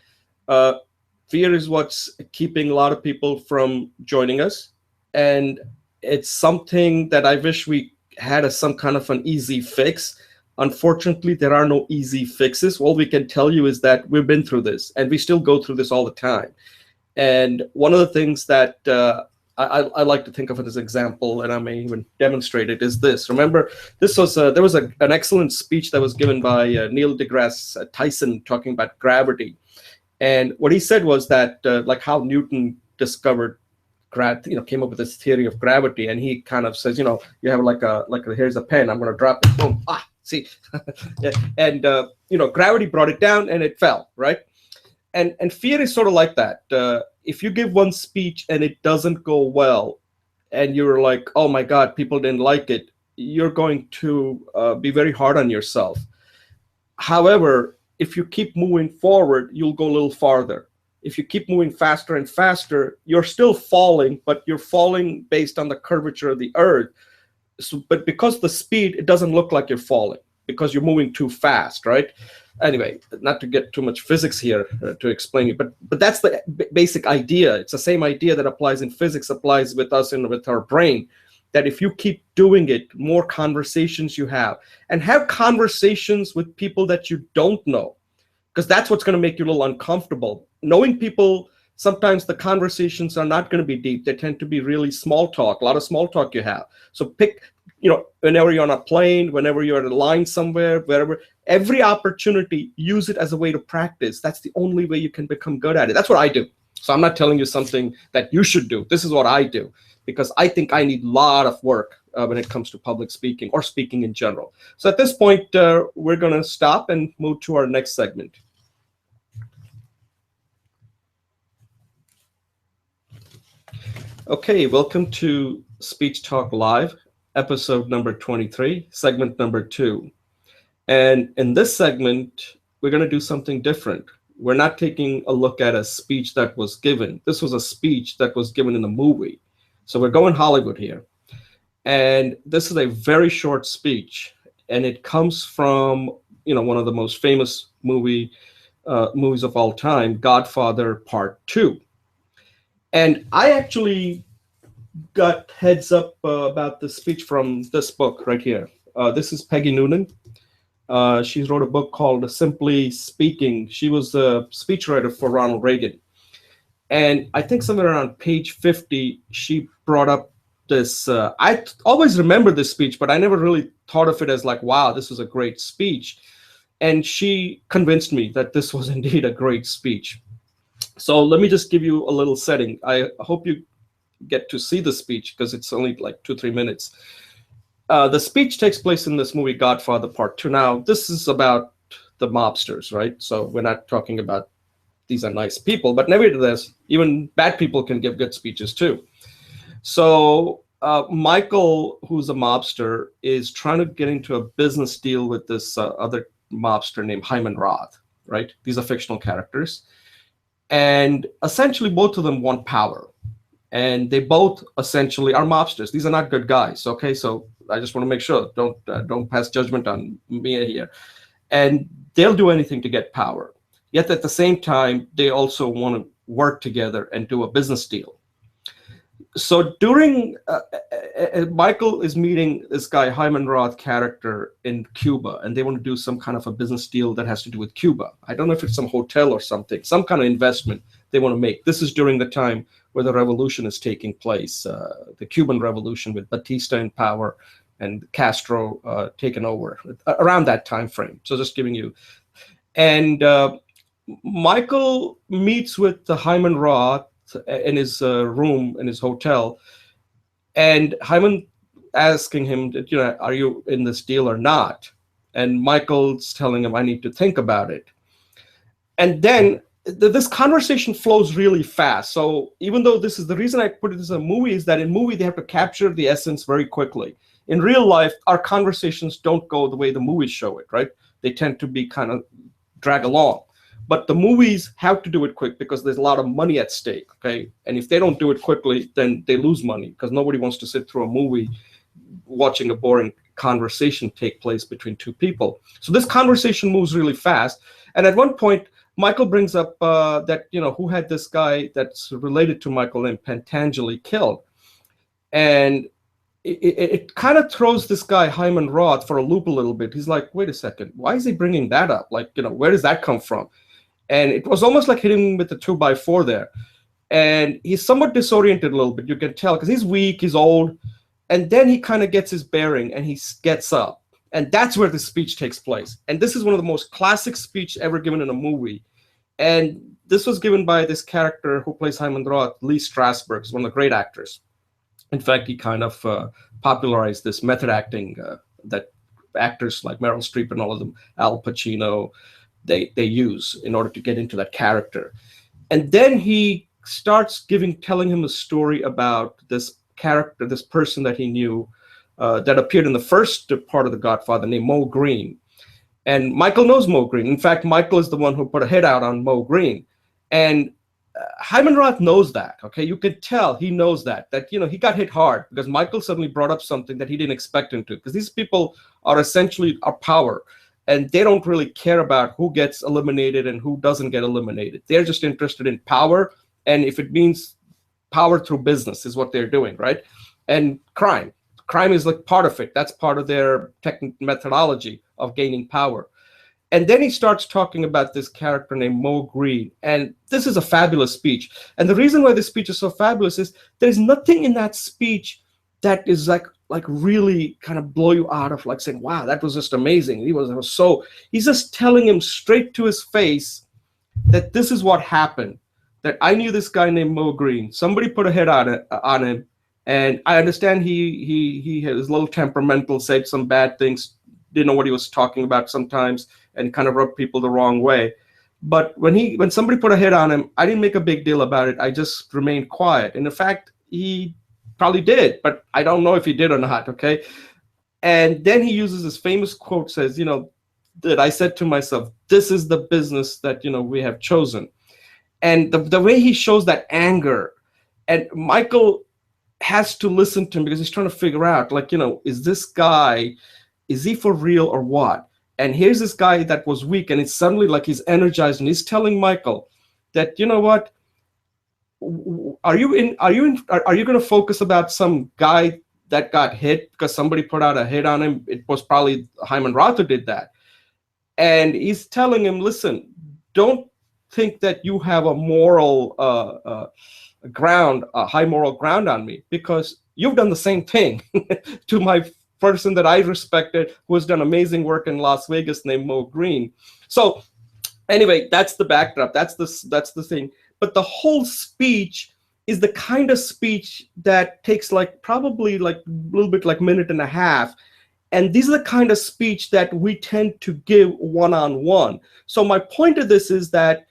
fear is what's keeping a lot of people from joining us. And it's something that I wish we had some kind of an easy fix. Unfortunately, there are no easy fixes. All we can tell you is that we've been through this, and we still go through this all the time. And one of the things that I like to think of it as an example, and I may even demonstrate it, is this. Remember, there was an excellent speech that was given by Neil deGrasse Tyson talking about gravity. And what he said was that, like how Newton discovered came up with this theory of gravity, and he kind of says, you have like a here's a pen, I'm going to drop it, boom, see, yeah. And gravity brought it down, and it fell, right? And fear is sort of like that. If you give one speech and it doesn't go well, and you're like, oh my God, people didn't like it, you're going to be very hard on yourself. However, if you keep moving forward, you'll go a little farther. If you keep moving faster and faster, you're still falling, but you're falling based on the curvature of the earth. So, but because the speed, it doesn't look like you're falling because you're moving too fast, right? Anyway, not to get too much physics here to explain it, but that's the basic idea. It's the same idea that applies in physics, applies with us and with our brain, that if you keep doing it, more conversations you have, and have conversations with people that you don't know, because that's what's going to make you a little uncomfortable. Knowing people, sometimes the conversations are not going to be deep. They tend to be really small talk, a lot of small talk you have. So pick, whenever you're on a plane, whenever you're in a line somewhere, wherever, every opportunity, use it as a way to practice. That's the only way you can become good at it. That's what I do. So I'm not telling you something that you should do. This is what I do, because I think I need a lot of work when it comes to public speaking or speaking in general. So at this point, we're going to stop and move to our next segment. Okay, welcome to Speech Talk Live, episode number 23, segment number 2. And in this segment, we're going to do something different. We're not taking a look at a speech that was given. This was a speech that was given in a movie. So we're going Hollywood here. And this is a very short speech. And it comes from, one of the most famous movies of all time, Godfather Part 2. And I actually got heads up about this speech from this book right here. This is Peggy Noonan. She wrote a book called Simply Speaking. She was a speechwriter for Ronald Reagan. And I think somewhere around page 50, she brought up this. Always remember this speech, but I never really thought of it as like, wow, this was a great speech. And she convinced me that this was indeed a great speech. So let me just give you a little setting. I hope you get to see the speech because it's only like 2-3 minutes. The speech takes place in this movie Godfather Part 2. Now, this is about the mobsters, right? So we're not talking about these are nice people, but nevertheless, even bad people can give good speeches too. So Michael, who's a mobster, is trying to get into a business deal with this other mobster named Hyman Roth, right? These are fictional characters. And essentially, both of them want power. And they both essentially are mobsters. These are not good guys, okay? So I just want to make sure, don't pass judgment on me here. And they'll do anything to get power. Yet at the same time, they also want to work together and do a business deal. So during Michael is meeting this guy Hyman Roth character in Cuba, and they want to do some kind of a business deal that has to do with Cuba. I don't know if it's some hotel or something, some kind of investment they want to make. This is during the time where the revolution is taking place, the Cuban Revolution with Batista in power and Castro taken over around that time frame. So just giving you, and Michael meets with the Hyman Roth in his room in his hotel, and Hyman asking him, are you in this deal or not? And Michael's telling him, I need to think about it. And then this conversation flows really fast. So even though this is the reason I put it as a movie, is that in movie they have to capture the essence very quickly. In real life, our conversations don't go the way the movies show it, right? They tend to be kind of drag along. But the movies have to do it quick because there's a lot of money at stake, okay? And if they don't do it quickly, then they lose money because nobody wants to sit through a movie watching a boring conversation take place between two people. So this conversation moves really fast. And at one point, Michael brings up that, who had this guy that's related to Michael named Pentangeli killed. And it kind of throws this guy, Hyman Roth, for a loop a little bit. He's like, wait a second, why is he bringing that up? Like, where does that come from? And it was almost like hitting him with a 2x4 there. And he's somewhat disoriented a little bit. You can tell because he's weak, he's old. And then he kind of gets his bearing and he gets up. And that's where the speech takes place. And this is one of the most classic speech ever given in a movie. And this was given by this character who plays Hyman Roth, Lee Strasberg, who's one of the great actors. In fact, he kind of popularized this method acting that actors like Meryl Streep and all of them, Al Pacino, they use in order to get into that character. And then he starts telling him a story about this character, this person that he knew that appeared in the first part of The Godfather named Mo Green. And Michael knows Mo Green. In fact, Michael is the one who put a hit out on Mo Green. And Hyman Roth knows that, okay? You can tell he knows that he got hit hard because Michael suddenly brought up something that he didn't expect him to, because these people are essentially our power, and they don't really care about who gets eliminated and who doesn't get eliminated. They're just interested in power, and if it means power through business is what they're doing, right? And crime is like part of it. That's part of their methodology of gaining power. And then he starts talking about this character named Mo Green. And this is a fabulous speech. And the reason why this speech is so fabulous is there's nothing in that speech that is like really kind of blow you out of like saying, wow, that was just amazing. He's just telling him straight to his face that this is what happened, that I knew this guy named Mo Green. Somebody put a hit on him. And I understand he was a little temperamental, said some bad things, didn't know what he was talking about sometimes, and kind of rubbed people the wrong way. But when somebody put a hit on him, I didn't make a big deal about it. I just remained quiet. And in fact, he probably did, but I don't know if he did or not, okay? And then he uses this famous quote, says, that I said to myself, this is the business that, we have chosen. And the way he shows that anger, and Michael has to listen to him because he's trying to figure out, is this guy, is he for real or what? And here's this guy that was weak, and it's suddenly like he's energized, and he's telling Michael that, you know what, are you going to focus about some guy that got hit because somebody put out a hit on him? It was probably Hyman Roth who did that. And he's telling him, listen, don't think that you have a moral ground, a high moral ground on me, because you've done the same thing to my person that I respected, who has done amazing work in Las Vegas, named Mo Green. So anyway, that's the backdrop. That's the thing. But the whole speech is the kind of speech that takes like probably like a little bit like minute and a half. And these are the kind of speech that we tend to give one-on-one. So my point of this is that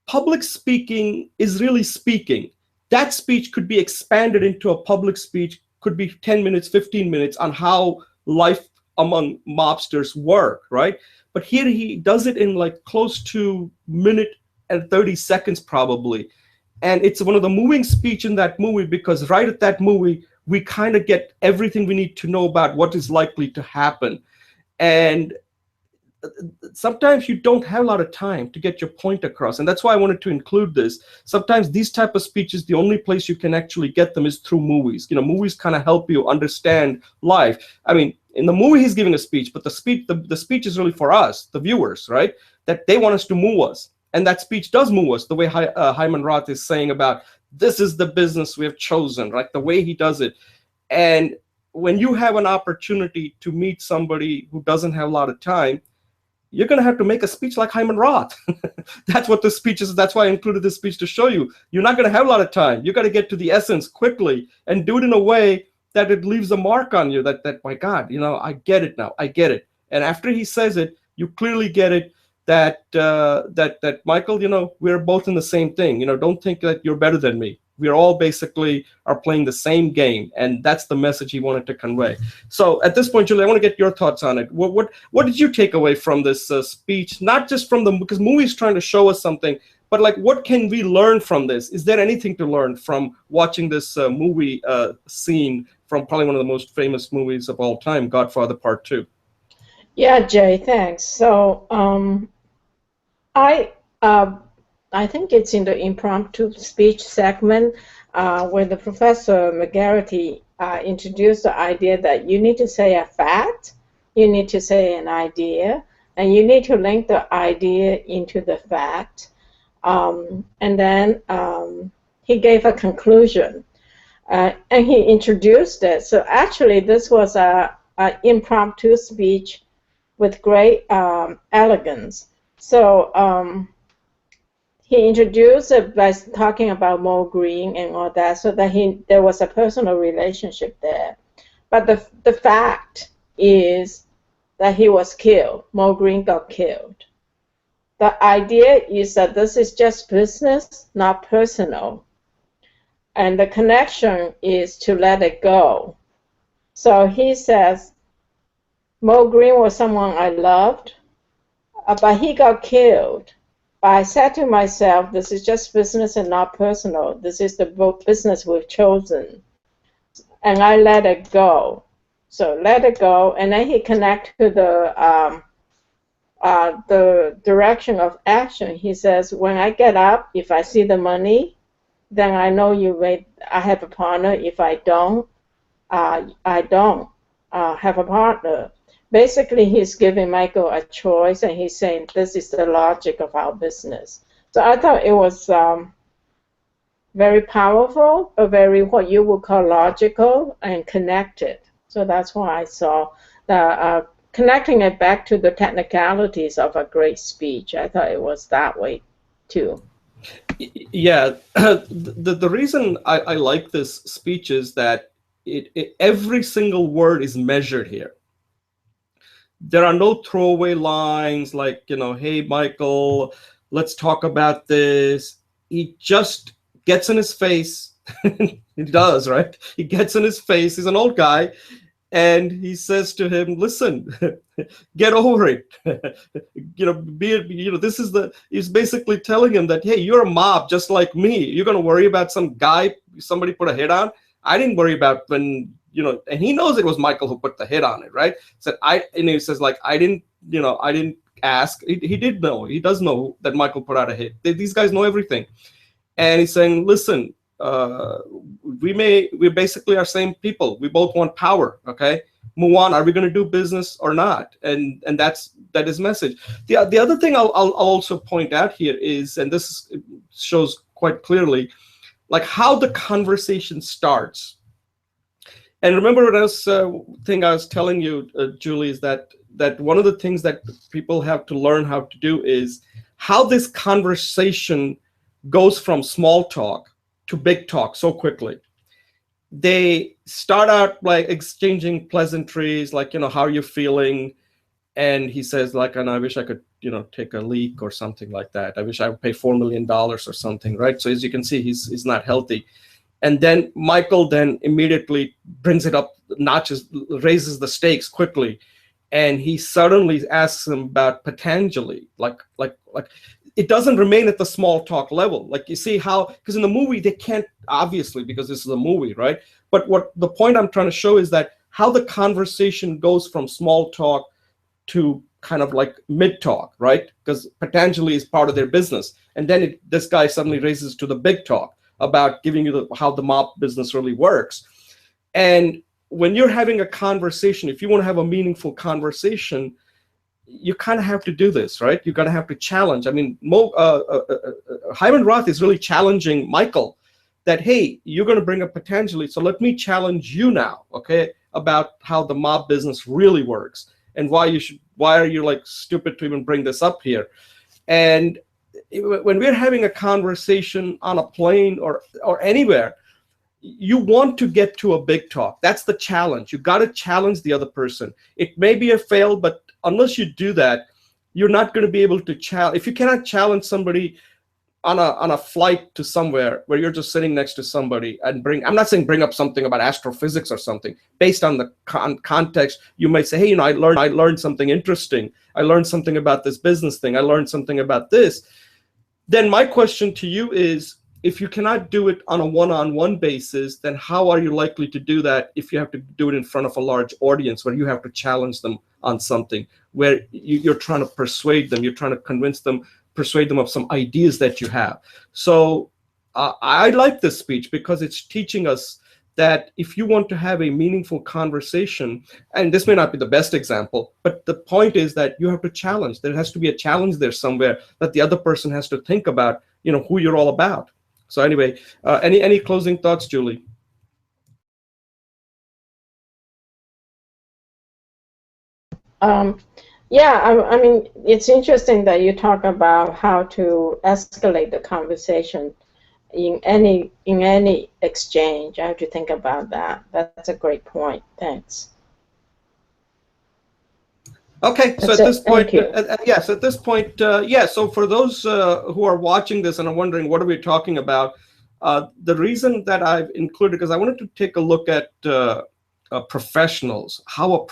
public speaking is really speaking. That speech could be expanded into a public speech, could be 10 minutes, 15 minutes on how life among mobsters work, right? But here he does it in like close to minute and 30 seconds probably. And it's one of the moving speech in that movie, because right at that movie, we kind of get everything we need to know about what is likely to happen. And sometimes you don't have a lot of time to get your point across, and that's why I wanted to include this. Sometimes these type of speeches, the only place you can actually get them is through movies. Movies kind of help you understand life. I mean, in the movie he's giving a speech, but the speech is really for us, the viewers, right? That they want us to move us, and that speech does move us, the way Hyman Roth is saying about this is the business we have chosen, right? The way he does it. And when you have an opportunity to meet somebody who doesn't have a lot of time, you're going to have to make a speech like Hyman Roth. That's what this speech is. That's why I included this speech, to show you you're not going to have a lot of time. You got to get to the essence quickly and do it in a way that it leaves a mark on you, that my God, I get it now. I get it. And after he says it, you clearly get it, that that Michael, we're both in the same thing. Don't think that you're better than me. We're all basically are playing the same game, and that's the message he wanted to convey. So at this point, Julie, I want to get your thoughts on it. What did you take away from this speech? Not just from because movie's trying to show us something, but like, what can we learn from this? Is there anything to learn from watching this movie scene from probably one of the most famous movies of all time, Godfather Part 2? Yeah, Jay, thanks. So I I think it's in the impromptu speech segment where the Professor McGarity introduced the idea that you need to say a fact, you need to say an idea, and you need to link the idea into the fact. And then he gave a conclusion, and he introduced it. So actually, this was a impromptu speech with great elegance. So he introduced it by talking about Mo Green and all that, so that there was a personal relationship there. But the fact is that he was killed. Mo Green got killed. The idea is that this is just business, not personal. And the connection is to let it go. So he says, Mo Green was someone I loved, but he got killed. But I said to myself, this is just business and not personal. This is the business we've chosen. And I let it go. So let it go. And then he connected to the direction of action. He says, when I get up, if I see the money, then I know I have a partner. If I don't, I don't have a partner. Basically, he's giving Michael a choice, and he's saying, this is the logic of our business. So I thought it was very powerful, but very what you would call logical and connected. So that's why I saw the connecting it back to the technicalities of a great speech. I thought it was that way, too. Yeah, the reason I like this speech is that every single word is measured here. There are no throwaway lines like, hey, Michael, let's talk about this. He just gets in his face. He does, right? He gets in his face. He's an old guy. And he says to him, listen, get over it. He's basically telling him that, hey, you're a mob just like me. You're going to worry about some guy somebody put a hit on? I didn't worry about when, and he knows it was Michael who put the hit on it, right? And he says, like, I didn't ask. He did know. He does know that Michael put out a hit. These guys know everything. And he's saying, listen, we basically are same people. We both want power. Okay, Muwan, are we going to do business or not? And that is message. The other thing I'll also point out here is, and this shows quite clearly, like how the conversation starts. And remember what else thing I was telling you, Julie, is that one of the things that people have to learn how to do is how this conversation goes from small talk to big talk so quickly. They start out like exchanging pleasantries, like, how are you feeling? And he says, like, and I wish I could, take a leak or something like that. I wish I would pay $4 million or something, right? So as you can see, he's not healthy. And then Michael then immediately brings it up, raises the stakes quickly, and he suddenly asks him about Patanjali, like it doesn't remain at the small talk level. Like, you see how, because in the movie they can't, obviously, because this is a movie, right? But what the point I'm trying to show is that how the conversation goes from small talk to kind of like mid talk, right? Because Patanjali is part of their business, and then this guy suddenly raises to the big talk about giving you how the mob business really works. And when you're having a conversation, if you want to have a meaningful conversation, you kind of have to do this, right? You're going to have to challenge. I mean, Hyman Roth is really challenging Michael that, hey, you're going to bring up Patanjali, so let me challenge you now, okay, about how the mob business really works and why are you like stupid to even bring this up here? And when we're having a conversation on a plane or anywhere, you want to get to a big talk. That's the challenge. You got to challenge the other person. It may be a fail, but unless you do that, you're not going to be able to challenge. If you cannot challenge somebody on a flight to somewhere where you're just sitting next to somebody and I'm not saying bring up something about astrophysics or something. Based on the context, you might say, hey, I learned something interesting. I learned something about this business thing. I learned something about this. Then my question to you is, if you cannot do it on a one-on-one basis, then how are you likely to do that if you have to do it in front of a large audience where you have to challenge them on something, where you're trying to persuade them, you're trying to persuade them of some ideas that you have. So I like this speech because it's teaching us that if you want to have a meaningful conversation, and this may not be the best example, but the point is that you have to challenge. There has to be a challenge there somewhere that the other person has to think about, who you're all about. So anyway, any closing thoughts, Julie? Yeah, I mean, it's interesting that you talk about how to escalate the conversation in any exchange. I have to think about that. That's a great point. Thanks. Okay, so at this point, yes, at this point, yeah. So for those who are watching this and are wondering what are we talking about, the reason that I've included, because I wanted to take a look at professionals, how a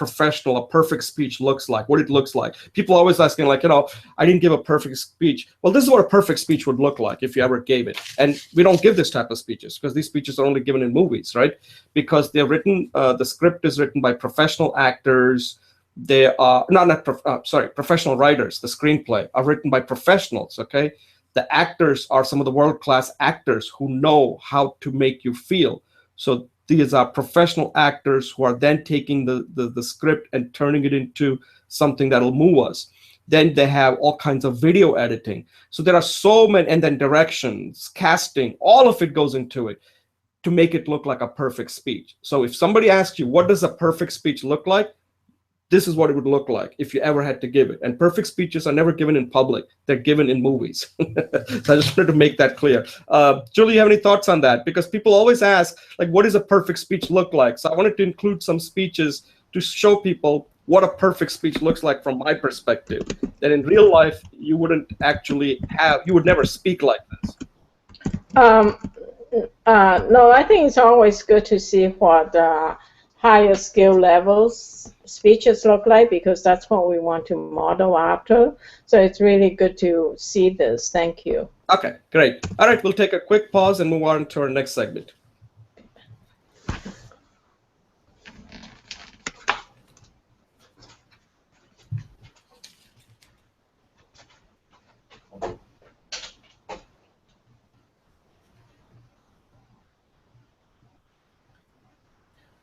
perfect speech looks like, what it looks like. People are always asking, like, I didn't give a perfect speech. Well, this is what a perfect speech would look like if you ever gave it. And we don't give this type of speeches because these speeches are only given in movies, right? Because they're written, the script is written by professional actors. They are professional writers. The screenplay are written by professionals, okay? The actors are some of the world-class actors who know how to make you feel. So these are professional actors who are then taking the script and turning it into something that'll move us. Then they have all kinds of video editing. So there are so many, and then directions, casting, all of it goes into it to make it look like a perfect speech. So if somebody asks you, what does a perfect speech look like? This is what it would look like if you ever had to give it. And perfect speeches are never given in public. They're given in movies. So I just wanted to make that clear. Julie, you have any thoughts on that? Because people always ask, like, what does a perfect speech look like? So I wanted to include some speeches to show people what a perfect speech looks like from my perspective. That in real life, you wouldn't actually you would never speak like this. No, I think it's always good to see what higher skill levels speeches look like, because that's what we want to model after. So it's really good to see this. Thank you. Okay, great. All right, we'll take a quick pause and move on to our next segment.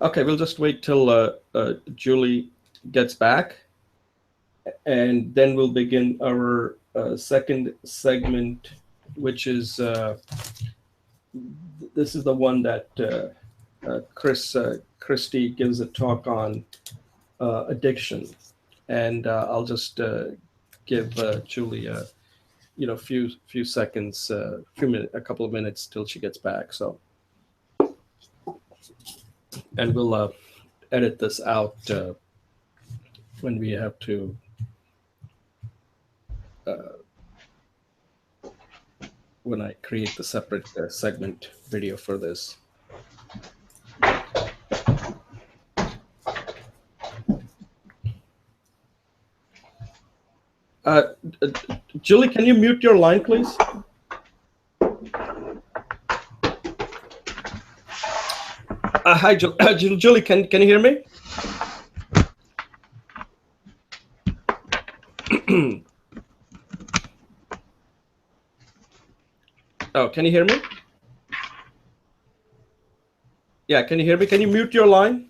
Okay, we'll just wait till Julie gets back, and then we'll begin our second segment, which is this is the one that Chris Christy gives a talk on addiction, and I'll just give Julie few seconds, a couple of minutes till she gets back. So, and we'll edit this out when we have to. When I create the separate segment video for this. Uh, uh, Julie, can you mute your line, please? Hi, Julie. Can you hear me? Oh, can you hear me? Yeah, can you hear me? Can you mute your line?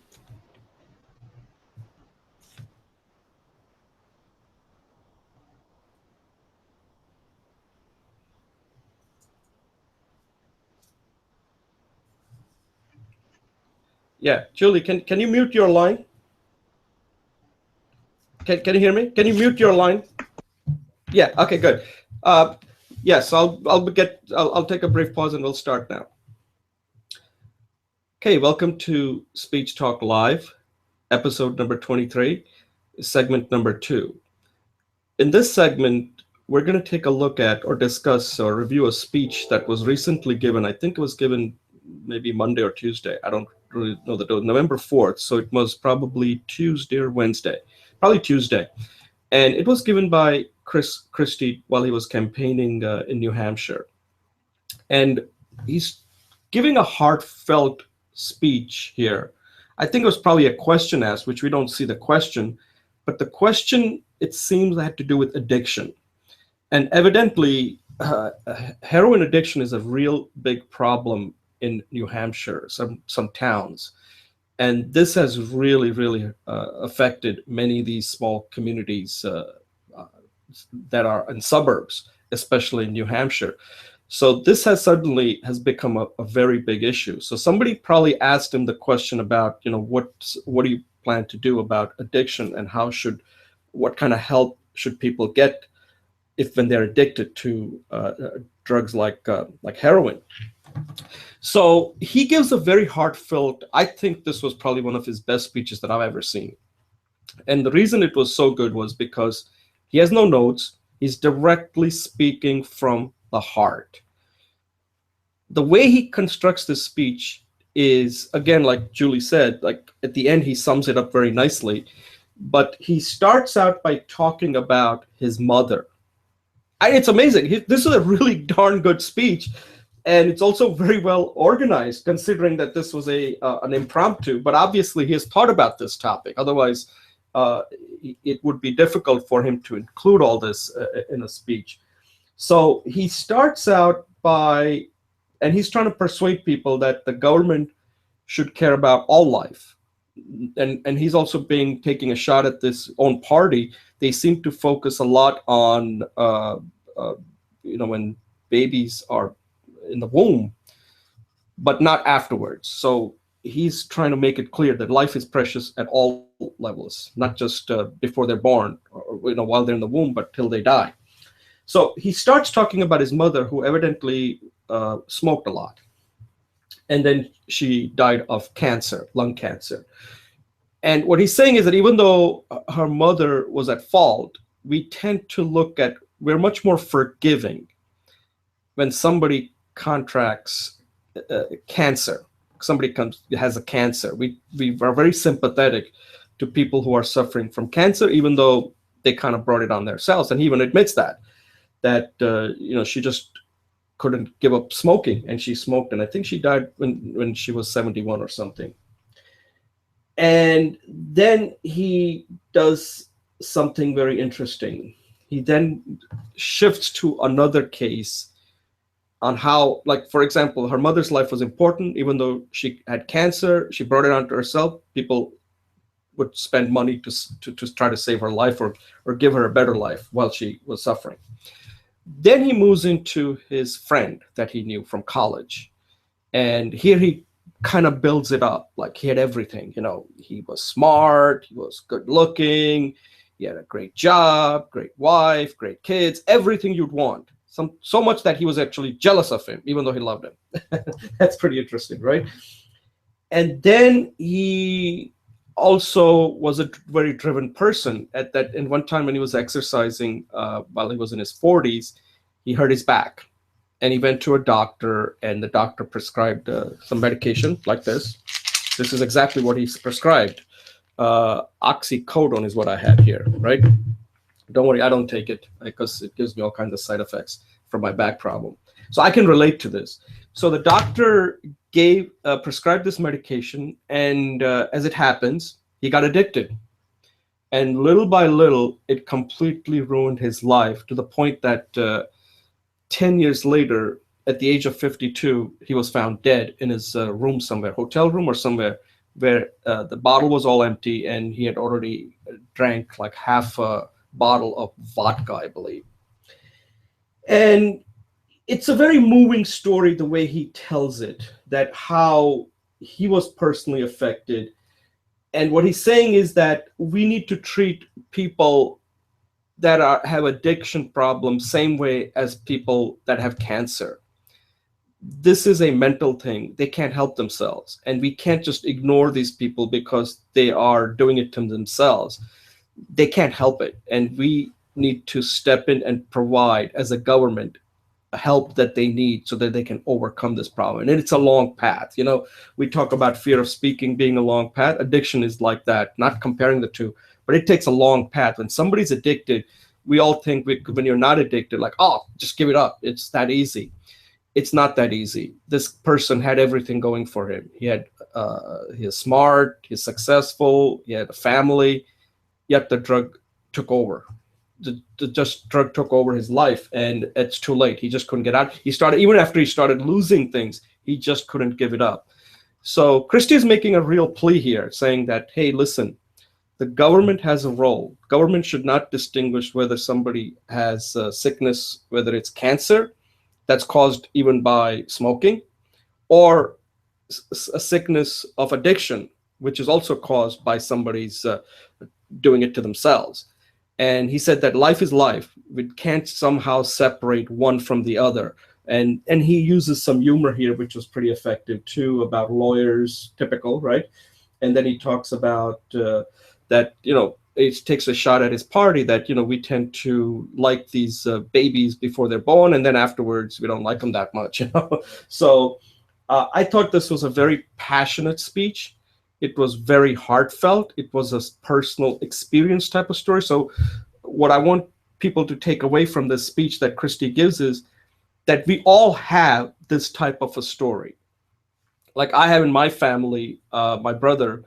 Yeah, Julie, can you mute your line? Can you hear me? Can you mute your line? Yeah. Okay. Good. Yes, I'll take a brief pause and we'll start now. Okay. Welcome to Speech Talk Live, episode number 23, segment number 2. In this segment, we're going to take a look at or discuss or review a speech that was recently given. I think it was given maybe Monday or Tuesday. I don't really know the date. November 4th. So it was probably Tuesday or Wednesday. Probably Tuesday. And it was given by Chris Christie while he was campaigning in New Hampshire. And he's giving a heartfelt speech here. I think it was probably a question asked, which we don't see the question, but the question, it seems, had to do with addiction. And evidently, heroin addiction is a real big problem in New Hampshire, some towns. And this has really affected many of these small communities that are in suburbs, especially in New Hampshire. So this has become a very big issue. So somebody probably asked him the question about, what do you plan to do about addiction, and what kind of help should people get when they're addicted to drugs like heroin. So he gives a very heartfelt, I think this was probably one of his best speeches that I've ever seen. And the reason it was so good was because he has no notes. He's directly speaking from the heart. The way he constructs this speech is, again, like Julie said, like at the end, he sums it up very nicely. But he starts out by talking about his mother. It's amazing. This is a really darn good speech. And it's also very well organized, considering that this was an impromptu. But obviously, he has thought about this topic. Otherwise, it would be difficult for him to include all this in a speech. So he starts out and he's trying to persuade people that the government should care about all life. And he's also taking a shot at this own party. They seem to focus a lot on, when babies are in the womb, but not afterwards. So he's trying to make it clear that life is precious at all levels, not just before they're born or while they're in the womb, but till they die. So he starts talking about his mother, who evidently smoked a lot. And then she died of cancer, lung cancer. And what he's saying is that even though her mother was at fault, we're much more forgiving when somebody contracts cancer. Somebody has a cancer. We are very sympathetic to people who are suffering from cancer, even though they kind of brought it on themselves. And he even admits that she just couldn't give up smoking, and she smoked, and I think she died when she was 71 or something. And then he does something very interesting. He then shifts to another case on how, like, for example, her mother's life was important. Even though she had cancer, she brought it onto herself. People would spend money to try to save her life or give her a better life while she was suffering. Then he moves into his friend that he knew from college. And here he kind of builds it up. Like he had everything, he was smart, he was good looking, he had a great job, great wife, great kids, everything you'd want. So much that he was actually jealous of him, even though he loved him. That's pretty interesting, right? And then he also was a very driven person. At that, in one time when he was exercising, while he was in his 40s, he hurt his back, and he went to a doctor, and the doctor prescribed some medication like this. This is exactly what he prescribed. Oxycodone is what I have here, right? Don't worry, I don't take it because it gives me all kinds of side effects from my back problem. So I can relate to this. So the doctor prescribed this medication, and as it happens, he got addicted. And little by little, it completely ruined his life to the point that 10 years later, at the age of 52, he was found dead in his room somewhere, hotel room or somewhere, where the bottle was all empty and he had already drank like half a bottle of vodka, I believe. And it's a very moving story the way he tells it, that how he was personally affected. And what he's saying is that we need to treat people that have addiction problems same way as people that have cancer. This is a mental thing. They can't help themselves. And we can't just ignore these people because they are doing it to themselves. They can't help it. And we need to step in and provide, as a government, help that they need so that they can overcome this problem. And it's a long path. We talk about fear of speaking being a long path. Addiction is like that, not comparing the two, but it takes a long path. When somebody's addicted, we all think when you're not addicted, like, oh, just give it up. It's that easy. It's not that easy. This person had everything going for him. He is smart, he's successful, he had a family, yet the drug took over. The drug took over his life, and it's too late. He just couldn't get out. Even after he started losing things, he just couldn't give it up. So Christie is making a real plea here, saying that, hey, listen, the government has a role. Government should not distinguish whether somebody has sickness, whether it's cancer that's caused even by smoking, or a sickness of addiction, which is also caused by somebody's doing it to themselves. And he said that life is life. We can't somehow separate one from the other. And he uses some humor here, which was pretty effective too, about lawyers, typical, right? And then he talks about that, it takes a shot at his party that, we tend to like these babies before they're born, and then afterwards we don't like them that much, So I thought this was a very passionate speech. It was very heartfelt. It was a personal experience type of story. So what I want people to take away from this speech that Christie gives is that we all have this type of a story. Like I have in my family, my brother,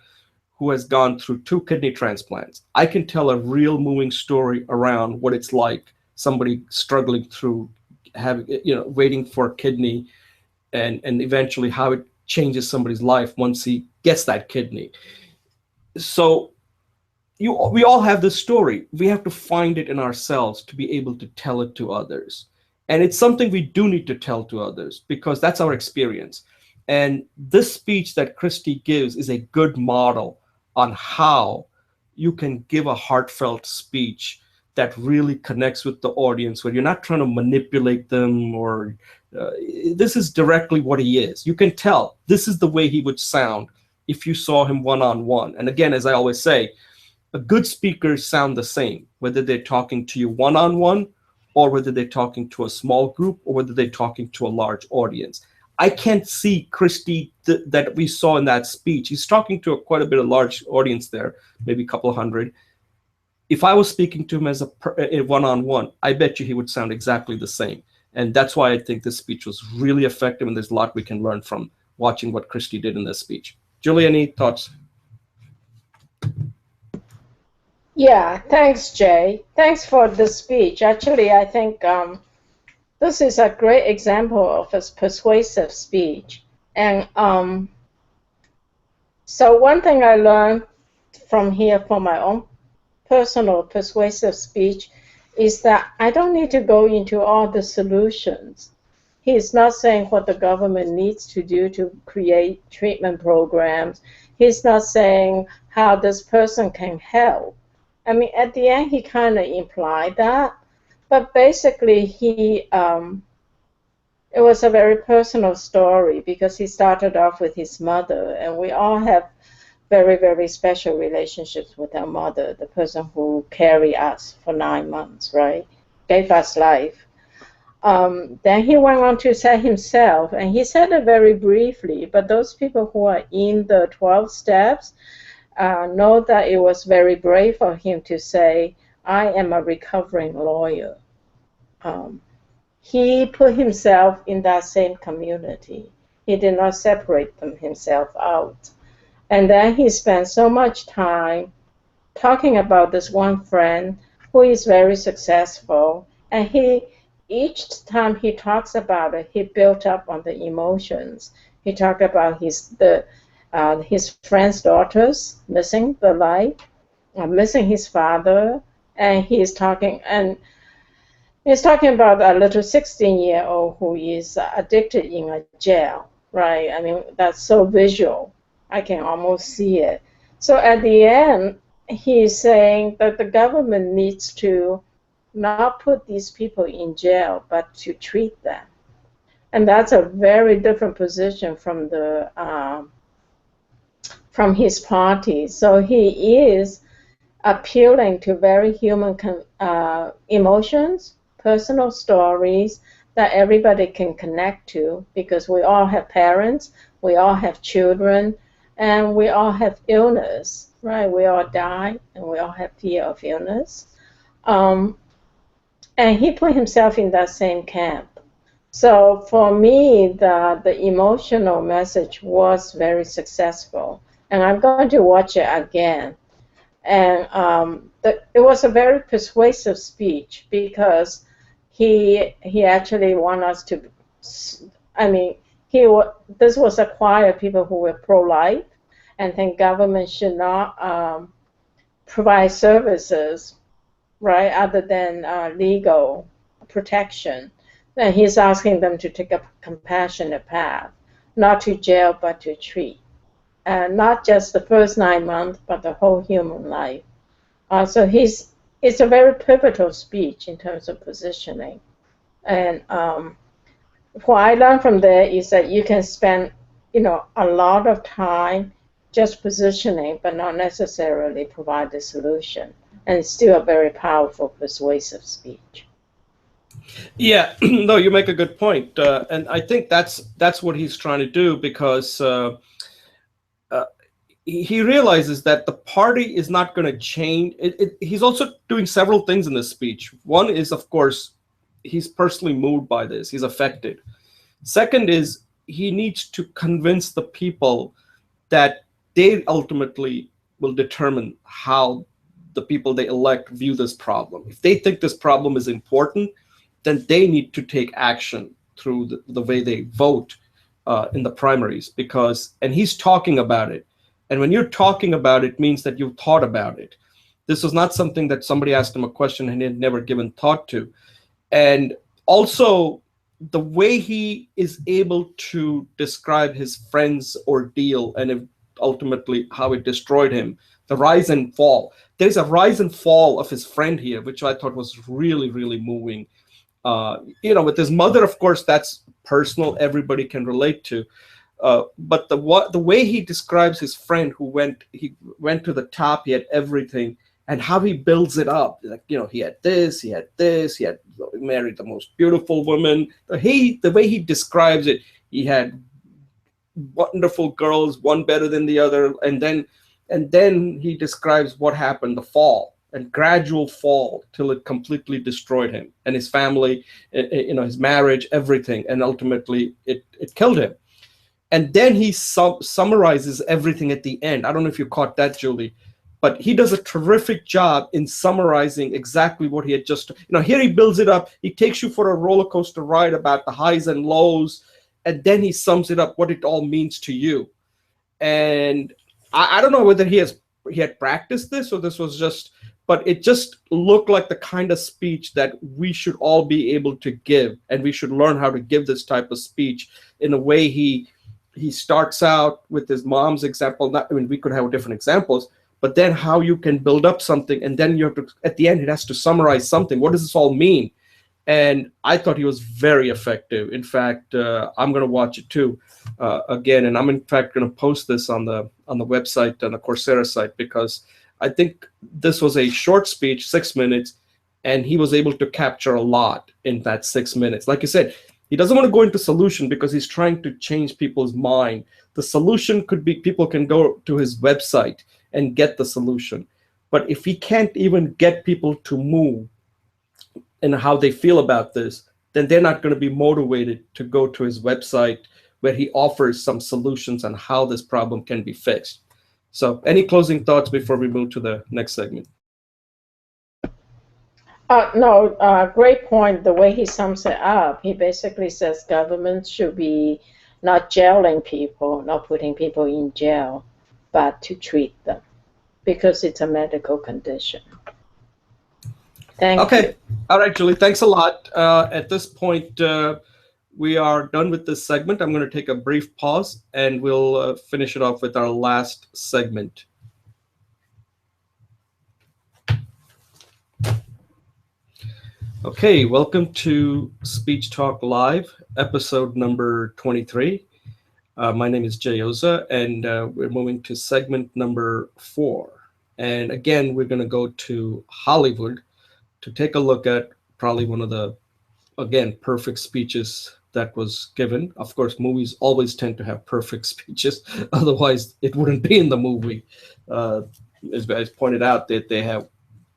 who has gone through 2 kidney transplants. I can tell a real moving story around what it's like, somebody struggling through having, waiting for a kidney, and eventually how it changes somebody's life once he gets that kidney. So we all have this story. We have to find it in ourselves to be able to tell it to others. And it's something we do need to tell to others because that's our experience. And this speech that Christie gives is a good model on how you can give a heartfelt speech that really connects with the audience, where you're not trying to manipulate them or this is directly what he is. You can tell this is the way he would sound if you saw him one-on-one. And again, as I always say, a good speakers sound the same, whether they're talking to you one-on-one or whether they're talking to a small group or whether they're talking to a large audience. I can't see Christie that we saw in that speech. He's talking to quite a bit of large audience there, maybe a couple of hundred. If I was speaking to him as a one-on-one, I bet you he would sound exactly the same. And that's why I think this speech was really effective, and there's a lot we can learn from watching what Christie did in this speech. Julie, any thoughts? Yeah, thanks, Jay. Thanks for the speech. Actually, I think this is a great example of a persuasive speech. And so one thing I learned from here for my own personal persuasive speech is that I don't need to go into all the solutions. He's not saying what the government needs to do to create treatment programs. He's not saying how this person can help. I mean, at the end, he kind of implied that, but basically, it was a very personal story because he started off with his mother, and we all have very, very special relationships with our mother, the person who carried us for 9 months, right? Gave us life. Then he went on to say himself, and he said it very briefly, but those people who are in the 12 steps know that it was very brave for him to say, I am a recovering lawyer. Um, he put himself in that same community. He did not separate himself out. And then he spent so much time talking about this one friend who is very successful. And each time he talks about it, he built up on the emotions. He talked about his friend's daughters missing the life, missing his father, and he's talking about a little 16-year-old who is addicted in a jail, right? I mean, that's so visual. I can almost see it. So at the end, he's saying that the government needs to not put these people in jail, but to treat them. And that's a very different position from his party. So he is appealing to very human emotions, personal stories that everybody can connect to, because we all have parents, we all have children, and we all have illness, right? We all die, and we all have fear of illness. Um, and he put himself in that same camp. So for me, the emotional message was very successful, and I'm going to watch it again. And it was a very persuasive speech because he actually wanted us to. I mean, this was a choir of people who were pro-life, and think government should not provide services, right, other than legal protection. And he's asking them to take a compassionate path, not to jail but to treat. And not just the first 9 months, but the whole human life. So it's a very pivotal speech in terms of positioning. And what I learned from there is that you can spend, a lot of time just positioning, but not necessarily provide the solution. And it's still a very powerful, persuasive speech. Yeah, no, you make a good point, and I think that's what he's trying to do, because he realizes that the party is not going to change. He's also doing several things in this speech. One is, of course, he's personally moved by this. He's affected. Second is he needs to convince the people that they ultimately will determine how the people they elect view this problem. If they think this problem is important, then they need to take action through the way they vote in the primaries. And he's talking about it. And when you're talking about it, means that you've thought about it. This was not something that somebody asked him a question and he had never given thought to. And also, the way he is able to describe his friend's ordeal and ultimately how it destroyed him, the rise and fall. There's a rise and fall of his friend here, which I thought was really, really moving. With his mother, of course, that's personal. Everybody can relate to. But the way he describes his friend he went to the top, he had everything, and how he builds it up. Like, he had this, he had married the most beautiful woman. The way he describes it, he had wonderful girls, one better than the other, and then he describes what happened, the fall, and gradual fall till it completely destroyed him and his family, his marriage, everything, and ultimately it killed him. And then he summarizes everything at the end. I don't know if you caught that, Julie, but he does a terrific job in summarizing exactly what he had just. Here he builds it up. He takes you for a roller coaster ride about the highs and lows, and then he sums it up what it all means to you. And I don't know whether he had practiced this or this was just but it just looked like the kind of speech that we should all be able to give, and we should learn how to give this type of speech in a way. He starts out with his mom's example. Not, I mean, we could have different examples, but then how you can build up something, and then you have to, at the end, it has to summarize something. What does this all mean? And I thought he was very effective. In fact, I'm going to watch it too again, and I'm in fact going to post this on the website, on the Coursera site, because I think this was a short speech, 6 minutes, and he was able to capture a lot in that 6 minutes. Like I said, he doesn't want to go into solution because he's trying to change people's mind. The solution could be people can go to his website and get the solution. But if he can't even get people to move and how they feel about this, then they're not going to be motivated to go to his website where he offers some solutions on how this problem can be fixed. So any closing thoughts before we move to the next segment? No, great point. The way he sums it up, he basically says government should be not jailing people, not putting people in jail, but to treat them because it's a medical condition. Thank you. Okay. All right, Julie, thanks a lot. At this point, we are done with this segment. I'm going to take a brief pause, and we'll finish it off with our last segment. Okay, welcome to Speech Talk Live, episode number 23. My name is Jay Oza, and we're moving to segment number 4. And again, we're going to go to Hollywood to take a look at probably one of the, again, perfect speeches that was given. Of course, movies always tend to have perfect speeches. Otherwise, it wouldn't be in the movie. As I pointed out, that they have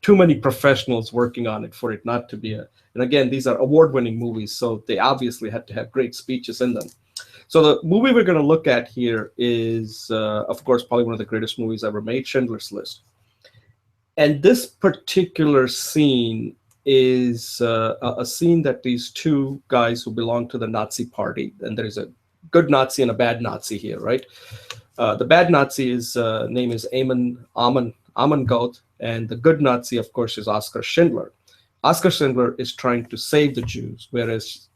too many professionals working on it for it not to be a, and again, these are award-winning movies, so they obviously had to have great speeches in them. So the movie we're going to look at here is, of course, probably one of the greatest movies ever made, Schindler's List. And this particular scene is a scene that these two guys who belong to the Nazi party, and there's a good Nazi and a bad Nazi here, right? The bad Nazi is name is Amon Goth, and the good Nazi, of course, is Oskar Schindler. Oskar Schindler is trying to save the Jews, whereas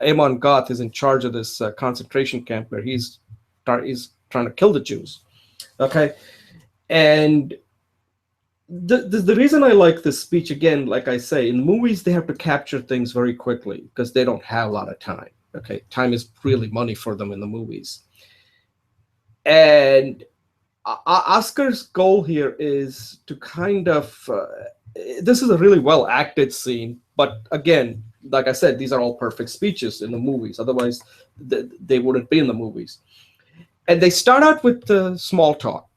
Amon Goth is in charge of this concentration camp where he's trying to kill the Jews. Okay, and the reason I like this speech, again, like I say, in movies they have to capture things very quickly because they don't have a lot of time. Okay, time is really money for them in the movies. And Oscar's goal here is to kind of, this is a really well acted scene, but again, like I said, these are all perfect speeches in the movies. Otherwise, they wouldn't be in the movies. And they start out with small talk.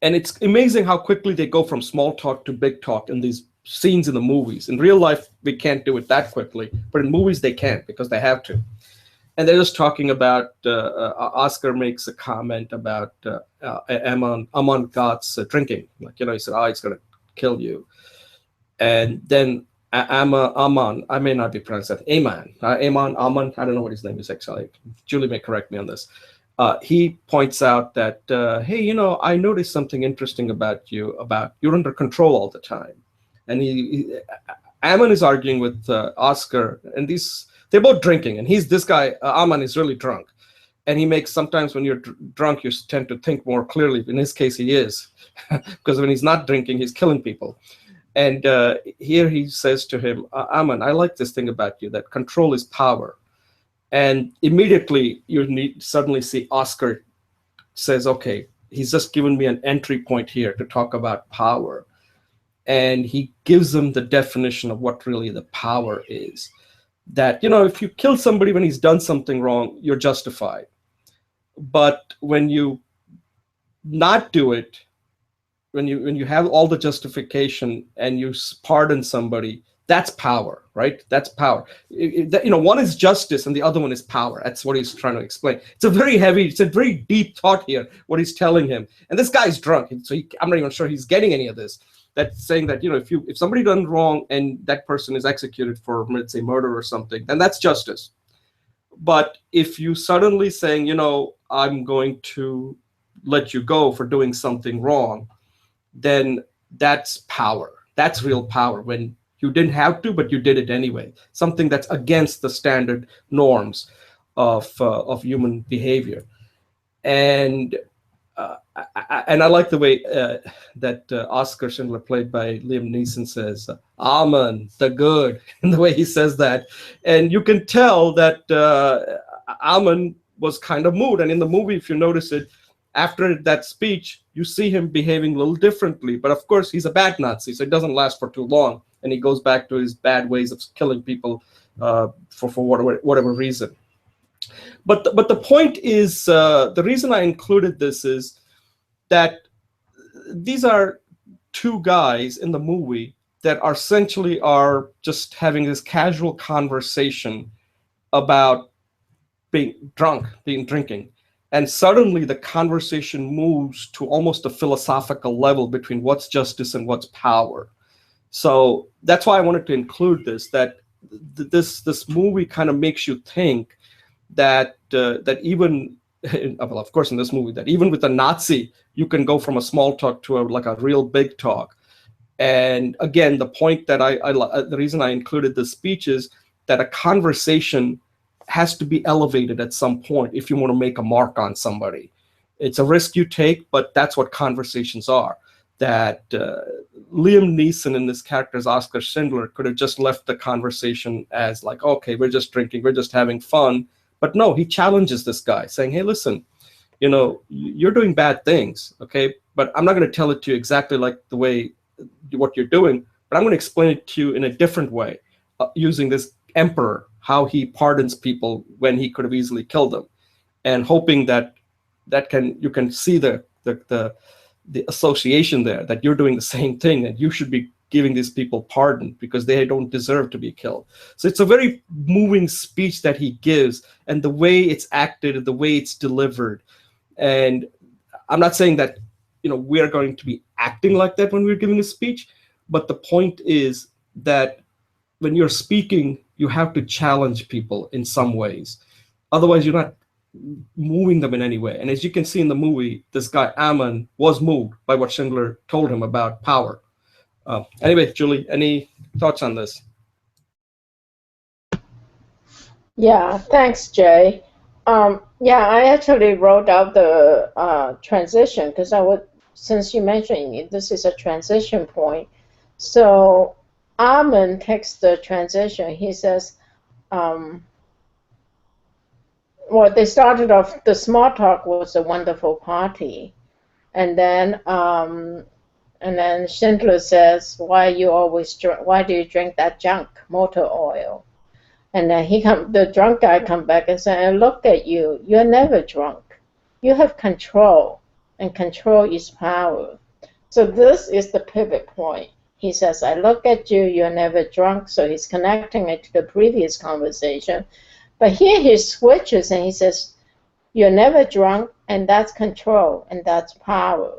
And it's amazing how quickly they go from small talk to big talk in these scenes in the movies. In real life, we can't do it that quickly, but in movies they can because they have to. And they're just talking about, Oscar makes a comment about Amon Goth's drinking. Like, he said, oh, it's going to kill you. And then Amon, I may not be pronounced that, Amon, I don't know what his name is actually. Julie may correct me on this. He points out that, hey, I noticed something interesting about you, about you're under control all the time. And Amon is arguing with Oscar, and they're both drinking, and this guy, Amon, is really drunk. And he makes, sometimes when you're drunk, you tend to think more clearly. In his case, he is, because when he's not drinking, he's killing people. And here he says to him, Amon, I like this thing about you, that control is power. And immediately you suddenly see Oscar says, okay, he's just given me an entry point here to talk about power. And he gives them the definition of what really the power is. That, if you kill somebody when he's done something wrong, you're justified. But when you not do it, when you have all the justification and you pardon somebody, that's power, right? That's power. One is justice and the other one is power. That's what he's trying to explain. It's a very deep thought here, what he's telling him. And this guy's drunk, so I'm not even sure he's getting any of this. That's saying that, if somebody done wrong and that person is executed for, let's say, murder or something, then that's justice. But if you suddenly saying, I'm going to let you go for doing something wrong, then That's power. That's real power, when you didn't have to, but you did it anyway. Something that's against the standard norms of human behavior. And and I like the way that Oscar Schindler, played by Liam Neeson, says "Amen, the good," and the way he says that, and you can tell that Amen was kind of moved. And in the movie, if you notice it, after that speech, you see him behaving a little differently. But of course, he's a bad Nazi, so it doesn't last for too long, and he goes back to his bad ways of killing people for whatever reason. But the point is, the reason I included this is that these are two guys in the movie that are essentially are just having this casual conversation about being drunk, being drinking. And suddenly the conversation moves to almost a philosophical level between what's justice and what's power. So that's why I wanted to include this, that this movie kind of makes you think that that even well, of course, in this movie, that even with a Nazi, you can go from a small talk to like a real big talk. And again, the point that the reason I included this speech is that a conversation has to be elevated at some point if you want to make a mark on somebody. It's a risk you take, but that's what conversations are. That Liam Neeson in this character as Oscar Schindler could have just left the conversation as like, okay, we're just drinking, we're just having fun. But no, he challenges this guy saying, hey, listen, you're doing bad things, okay? But I'm not going to tell it to you exactly like the way what you're doing, but I'm going to explain it to you in a different way, using this emperor, how he pardons people when he could have easily killed them, and hoping that you can see the association there, that you're doing the same thing, that you should be giving these people pardon because they don't deserve to be killed. So it's a very moving speech that he gives, and the way it's acted, the way it's delivered. And I'm not saying that we are going to be acting like that when we're giving a speech, but the point is that when you're speaking, you have to challenge people in some ways. Otherwise, you're not moving them in any way. And as you can see in the movie, this guy Ammon was moved by what Schindler told him about power. Anyway, Julie, any thoughts on this? Yeah, thanks, Jay. Yeah, I actually wrote out the transition because since you mentioned it, this is a transition point. So Armin takes the transition. He says, well, they started off, the Smalltalk was a wonderful party. And then Schindler says, why do you drink that junk, motor oil? And then the drunk guy come back and say, I look at you, you're never drunk. You have control, and control is power. So this is the pivot point. He says, I look at you, you're never drunk. So he's connecting it to the previous conversation. But here he switches and he says, you're never drunk, and that's control, and that's power.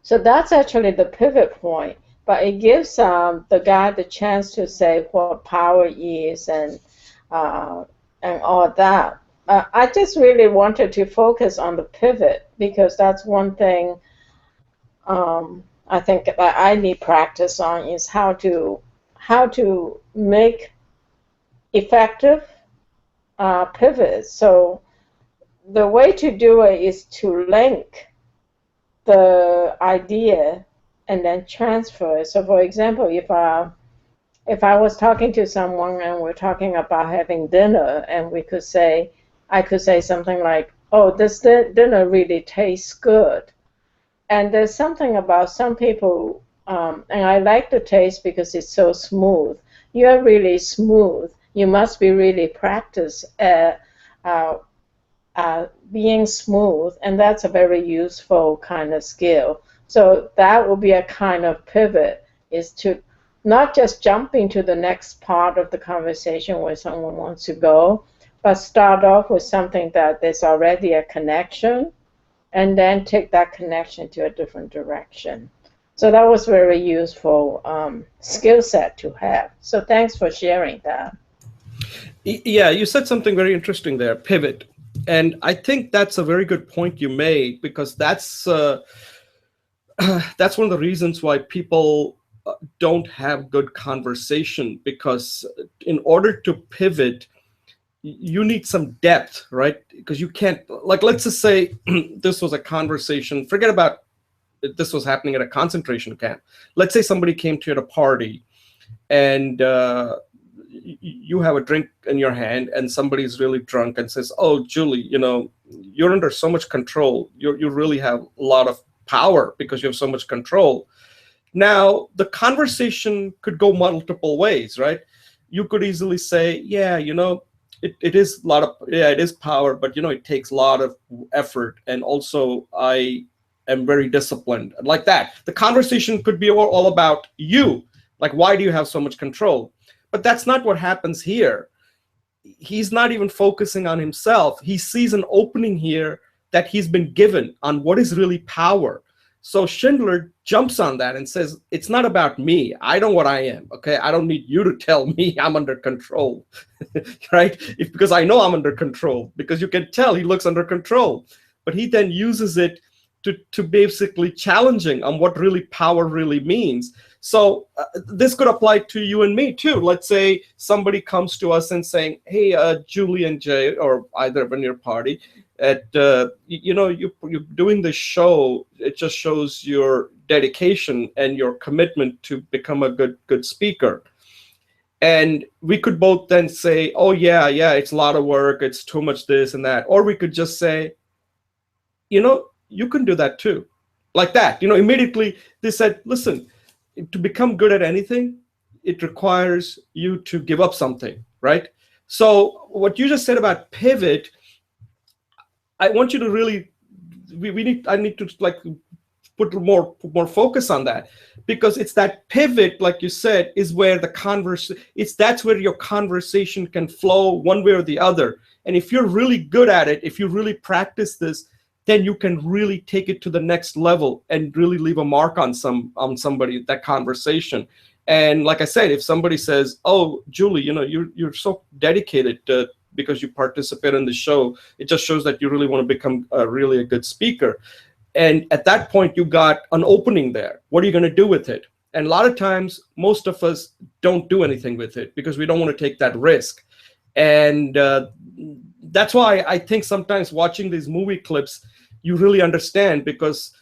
So that's actually the pivot point. But it gives the guy the chance to say what power is and all that. I just really wanted to focus on the pivot because that's one thing I think that I need practice on, is how to make effective pivots. So the way to do it is to link the idea and then transfer it. So for example, if I was talking to someone and we're talking about having dinner, and I could say something like, oh, this dinner really tastes good. And there's something about some people, and I like the taste because it's so smooth. You're really smooth. You must be really practiced at being smooth, and that's a very useful kind of skill. So that will be a kind of pivot, is to not just jump into the next part of the conversation where someone wants to go, but start off with something that there's already a connection, and then take that connection to a different direction. So that was very useful skill set to have. So thanks for sharing that. Yeah, you said something very interesting there, pivot. And I think that's a very good point you made, because that's that's one of the reasons why people don't have good conversation, because in order to pivot, you need some depth, right? Because you can't, like, let's just say this was a conversation, forget about this was happening at a concentration camp. Let's say somebody came to you at a party, and you have a drink in your hand, and somebody's really drunk and says, "Oh, Julie, you're under so much control. You really have a lot of power because you have so much control." Now, the conversation could go multiple ways, right? You could easily say, "Yeah, it is a lot of, yeah, it is power, but it takes a lot of effort, and also I am very disciplined," like that. The conversation could be all about you, like, why do you have so much control? But that's not what happens here. He's not even focusing on himself. He sees an opening here that he's been given on what is really power. So Schindler jumps on that and says, "It's not about me. I know what I am. Okay, I don't need you to tell me I'm under control." Right? Because I know I'm under control, because you can tell he looks under control. But he then uses it to basically challenging on what really power really means. So this could apply to you and me too. Let's say somebody comes to us and saying, "Hey, Julie and Jay, or either of in your party, at you're doing this show. It just shows your dedication and your commitment to become a good speaker." And we could both then say, "Oh yeah, yeah, it's a lot of work. It's too much this and that," or we could just say, "You can do that too," like that. Immediately they said, "Listen, to become good at anything, it requires you to give up something," right? So what you just said about pivot, I want you to really, I need to, like, put more focus on that, because it's that pivot, like you said, is where that's where your conversation can flow one way or the other. And if you're really good at it, if you really practice this, then you can really take it to the next level and really leave a mark on somebody, that conversation. And like I said, if somebody says, "Oh, Julie, you're so dedicated because you participate in the show, it just shows that you really want to become really a good speaker." And at that point, you got an opening there. What are you going to do with it? And a lot of times, most of us don't do anything with it because we don't want to take that risk. And that's why I think sometimes watching these movie clips, you really understand, because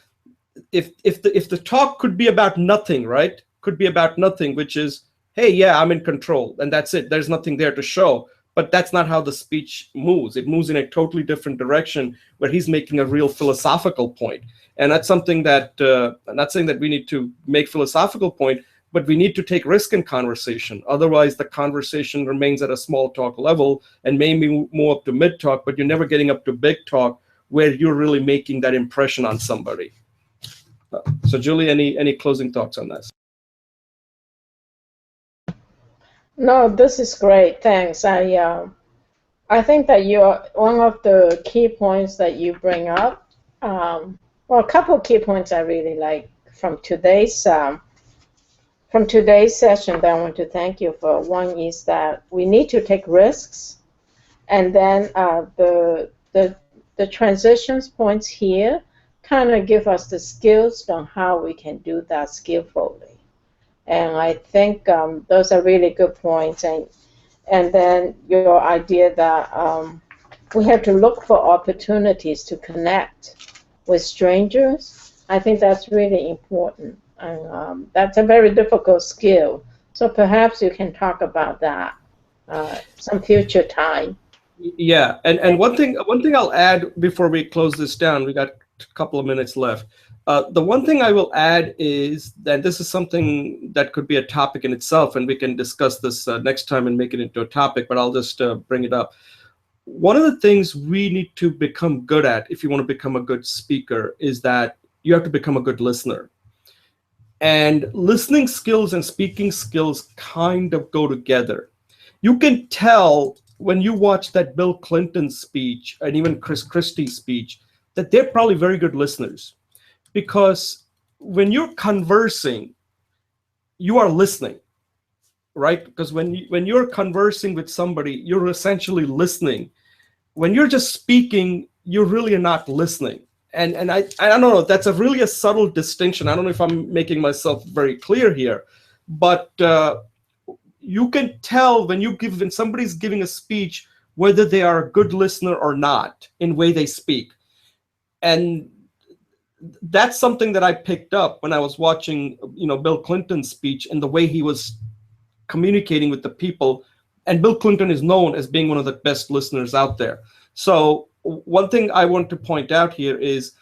if the talk could be about nothing, right? Could be about nothing, which is, "Hey, yeah, I'm in control," and that's it. There's nothing there to show. But that's not how the speech moves. It moves in a totally different direction, where he's making a real philosophical point. And that's something that I'm not saying that we need to make philosophical point, but we need to take risk in conversation. Otherwise, the conversation remains at a small talk level and maybe more up to mid talk, but you're never getting up to big talk where you're really making that impression on somebody. So, Julie, any closing thoughts on this? No, this is great. Thanks. I think that you're one of the key points that you bring up. Well, a couple of key points I really like from today's session that I want to thank you for. One is that we need to take risks, and then the transitions points here kind of give us the skills on how we can do that skillfully. And I think those are really good points. And then your idea that we have to look for opportunities to connect with strangers. I think that's really important. And that's a very difficult skill. So perhaps you can talk about that some future time. Yeah, and one thing I'll add before we close this down, we got a couple of minutes left. The one thing I will add is that this is something that could be a topic in itself, and we can discuss this next time and make it into a topic, but I'll just bring it up. One of the things we need to become good at, if you want to become a good speaker, is that you have to become a good listener. And listening skills and speaking skills kind of go together. You can tell when you watch that Bill Clinton speech and even Chris Christie's speech that they're probably very good listeners, because when you're conversing, you are listening, right? Because when you're conversing with somebody, you're essentially listening. When you're just speaking, you're really not listening. And I don't know, that's a really a subtle distinction. I don't know if I'm making myself very clear here, but you can tell when somebody's giving a speech whether they are a good listener or not in way they speak. And that's something that I picked up when I was watching, Bill Clinton's speech and the way he was communicating with the people. And Bill Clinton is known as being one of the best listeners out there. So one thing I want to point out here is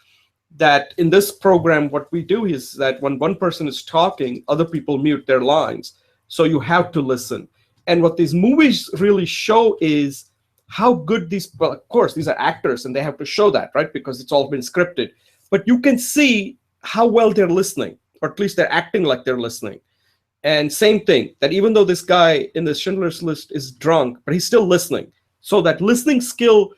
that in this program, what we do is that when one person is talking, other people mute their lines. So you have to listen. And what these movies really show is how good well, of course, these are actors and they have to show that, right? Because it's all been scripted. But you can see how well they're listening, or at least they're acting like they're listening. And same thing, that even though this guy in the Schindler's List is drunk, but he's still listening. So that listening skill,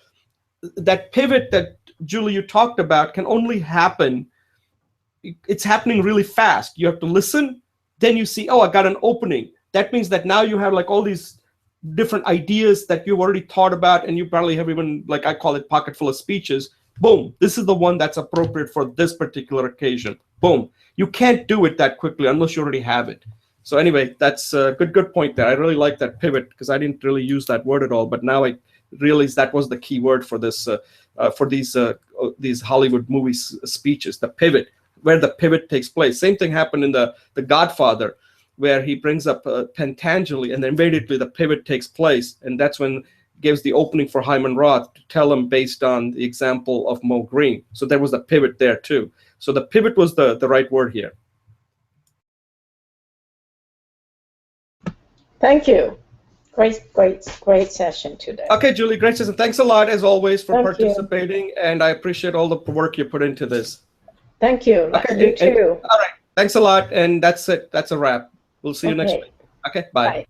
that pivot that Julie, you talked about, can only happen. It's happening really fast. You have to listen, then you see, oh, I got an opening. That means that now you have like all these different ideas that you've already thought about, and you probably have even, like I call it, pocket full of speeches. Boom, this is the one that's appropriate for this particular occasion. Boom. You can't do it that quickly unless you already have it. So anyway, that's a good point there. I really like that pivot because I didn't really use that word at all, but now I realize that was the key word for this, for these Hollywood movies speeches, the pivot, where the pivot takes place. Same thing happened in the Godfather, where he brings up Pentangeli, and then immediately the pivot takes place, and that's when gives the opening for Hyman Roth to tell him based on the example of Mo Green. So there was a pivot there too. So the pivot was the right word here. Thank you. Great session today. Okay, Julie, great session. Thanks a lot, as always, for participating, and I appreciate all the work you put into this. Thank you. Okay, you too. All right. Thanks a lot, and that's it. That's a wrap. We'll see you next week. Okay, bye.